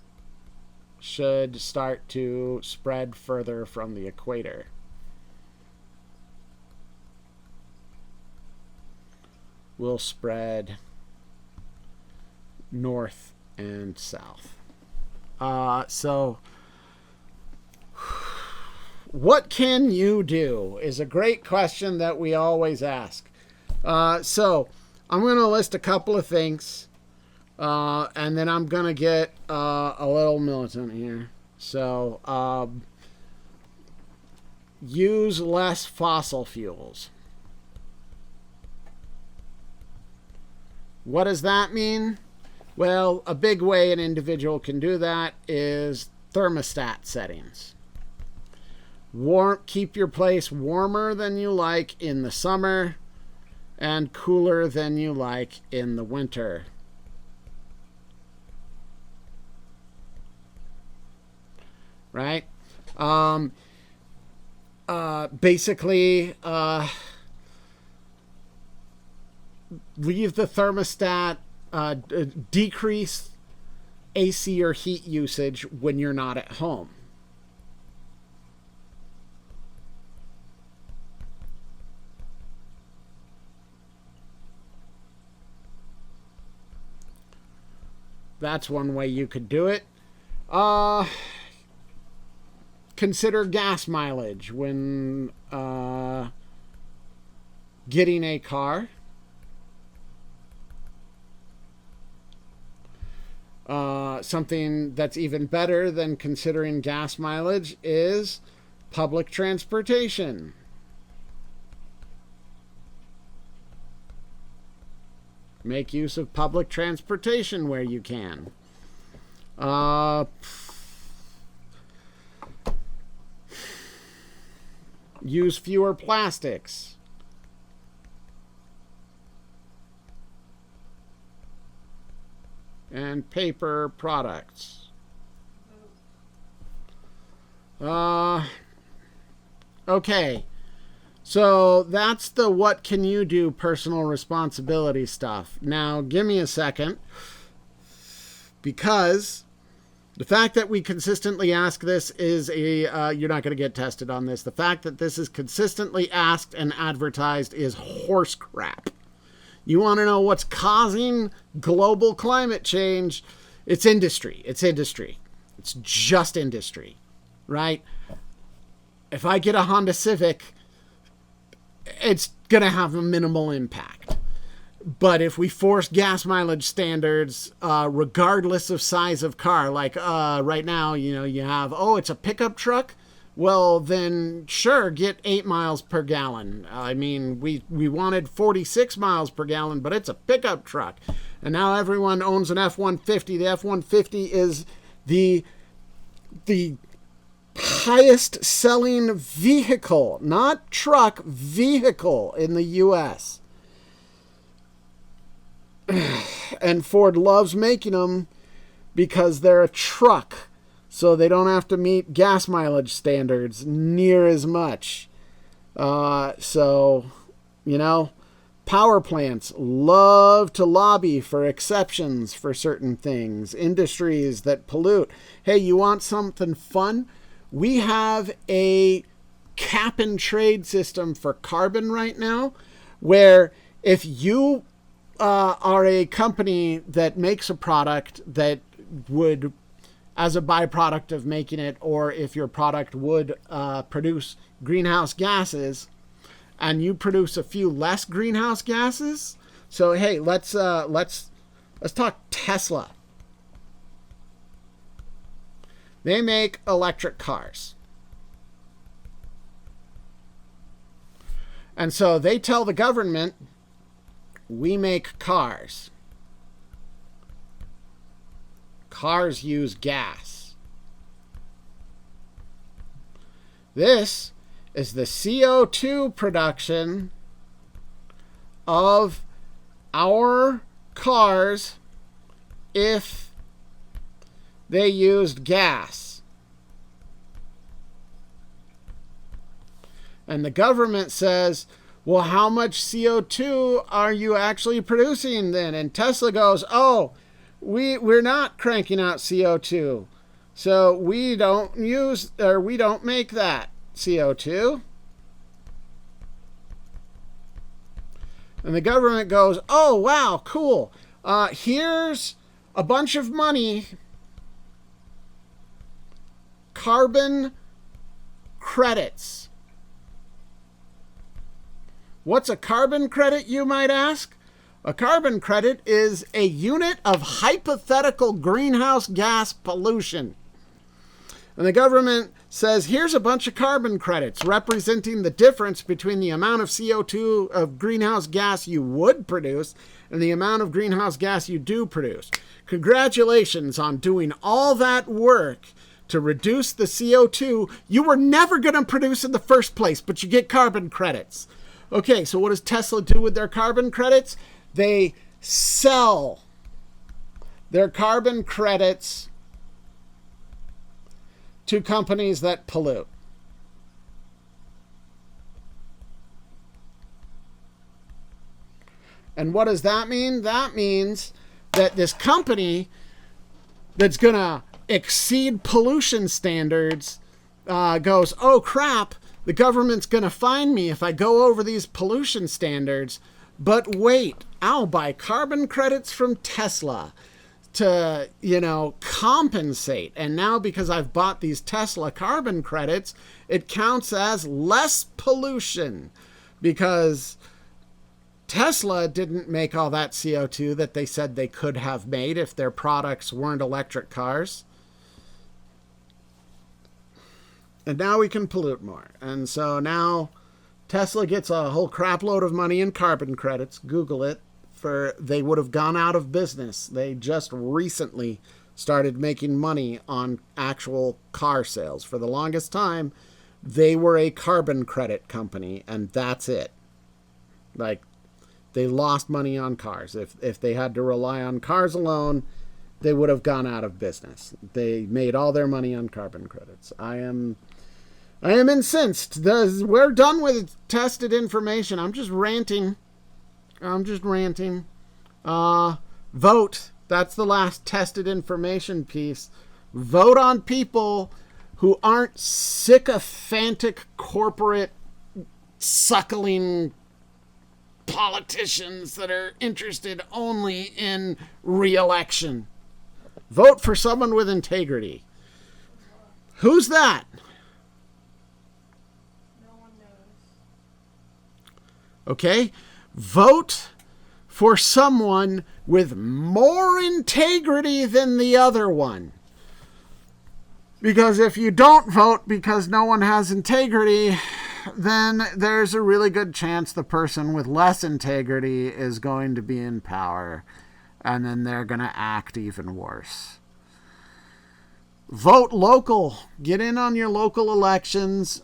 should start to spread further from the equator. Will spread north and south. So what can you do is a great question that we always ask. So I'm going to list a couple of things, and then I'm going to get a little militant here. So use less fossil fuels. What does that mean? Well, a big way an individual can do that is thermostat settings. Keep your place warmer than you like in the summer and cooler than you like in the winter. Right? Basically, leave the thermostat, decrease AC or heat usage when you're not at home. That's one way you could do it. Consider gas mileage when getting a car. Something that's even better than considering gas mileage is public transportation. Make use of public transportation where you can. Use fewer plastics. And paper products. Okay. So that's the what can you do personal responsibility stuff. Now, give me a second. Because the fact that we consistently ask this is you're not going to get tested on this. The fact that this is consistently asked and advertised is horse crap. You want to know what's causing global climate change? It's industry. It's industry. It's just industry, right? If I get a Honda Civic, it's going to have a minimal impact. But if we force gas mileage standards, regardless of size of car, like right now, you have, it's a pickup truck. Well, then sure, get 8 miles per gallon. I mean, we wanted 46 miles per gallon, but it's a pickup truck. And now everyone owns an F-150. The F-150 is the highest selling vehicle, not truck, vehicle in the U.S. And Ford loves making them because they're a truck. So they don't have to meet gas mileage standards near as much. Power plants love to lobby for exceptions for certain things. Industries that pollute. Hey, you want something fun? We have a cap and trade system for carbon right now, where if you are a company that makes a product that would, as a byproduct of making it, or if your product would produce greenhouse gases, and you produce a few less greenhouse gases. So hey, let's talk Tesla. They make electric cars. And so they tell the government, we make cars. Cars use gas. This is the CO2 production of our cars if they used gas. And the government says, well, how much CO2 are you actually producing then? And Tesla goes, oh, we're not cranking out CO2. So we don't make that CO2. And the government goes, oh, wow, cool. Here's a bunch of money. Carbon credits. What's a carbon credit, you might ask? A carbon credit is a unit of hypothetical greenhouse gas pollution. And the government says, here's a bunch of carbon credits representing the difference between the amount of CO2 of greenhouse gas you would produce and the amount of greenhouse gas you do produce. Congratulations on doing all that work to reduce the CO2 you were never going to produce in the first place, but you get carbon credits. Okay, so what does Tesla do with their carbon credits? They sell their carbon credits to companies that pollute. And what does that mean? That means that this company that's going to exceed pollution standards goes, oh crap, the government's going to fine me if I go over these pollution standards. But wait, I'll buy carbon credits from Tesla to, compensate. And now because I've bought these Tesla carbon credits, it counts as less pollution because Tesla didn't make all that CO2 that they said they could have made if their products weren't electric cars. And now we can pollute more. And so now Tesla gets a whole crap load of money in carbon credits. Google it. They would have gone out of business. They just recently started making money on actual car sales. For the longest time, they were a carbon credit company, and that's it. Like, they lost money on cars. If they had to rely on cars alone, they would have gone out of business. They made all their money on carbon credits. I am incensed. We're done with tested information. I'm just ranting. Vote. That's the last tested information piece. Vote on people who aren't sycophantic corporate suckling politicians that are interested only in re-election. Vote for someone with integrity. Who's that? No one knows. Okay? Vote for someone with more integrity than the other one. Because if you don't vote because no one has integrity, then there's a really good chance the person with less integrity is going to be in power, and then they're going to act even worse. Vote local. Get in on your local elections.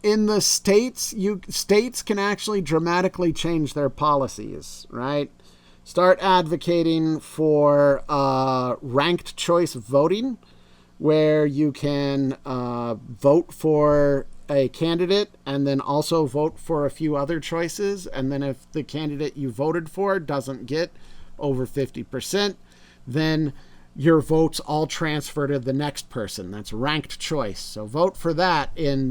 In the states, states can actually dramatically change their policies, right? Start advocating for ranked choice voting, where you can vote for a candidate and then also vote for a few other choices. And then if the candidate you voted for doesn't get over 50%, then your votes all transfer to the next person. That's ranked choice. So vote for that in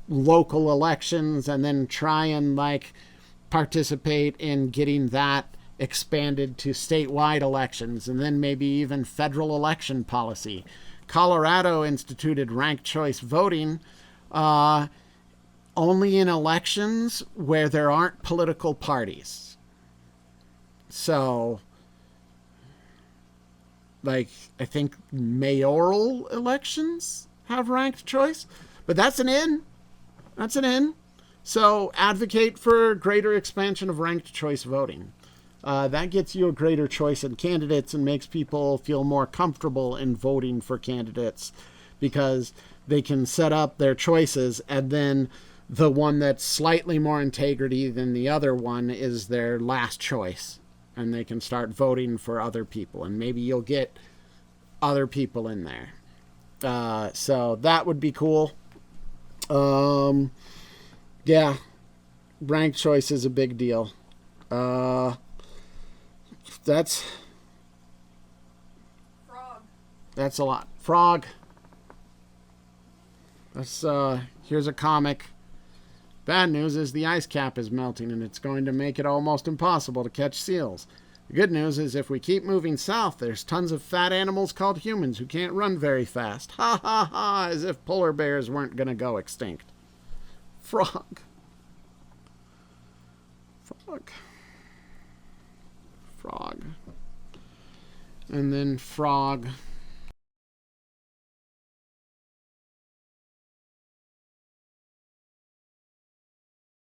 local elections, and then try and participate in getting that expanded to statewide elections, and then maybe even federal election policy. Colorado instituted ranked choice voting only in elections where there aren't political parties. So, I think mayoral elections have ranked choice, but that's an in. That's an in. So advocate for greater expansion of ranked choice voting. That gets you a greater choice in candidates and makes people feel more comfortable in voting for candidates because they can set up their choices and then the one that's slightly more integrity than the other one is their last choice. And they can start voting for other people. And maybe you'll get other people in there. So that would be cool. Yeah. Ranked choice is a big deal. That's Frog. a lot. Frog. That's here's a comic. Bad news is the ice cap is melting and it's going to make it almost impossible to catch seals. The good news is if we keep moving south, there's tons of fat animals called humans who can't run very fast. Ha ha ha, as if polar bears weren't going to go extinct. Frog. Frog. Frog. And then frog.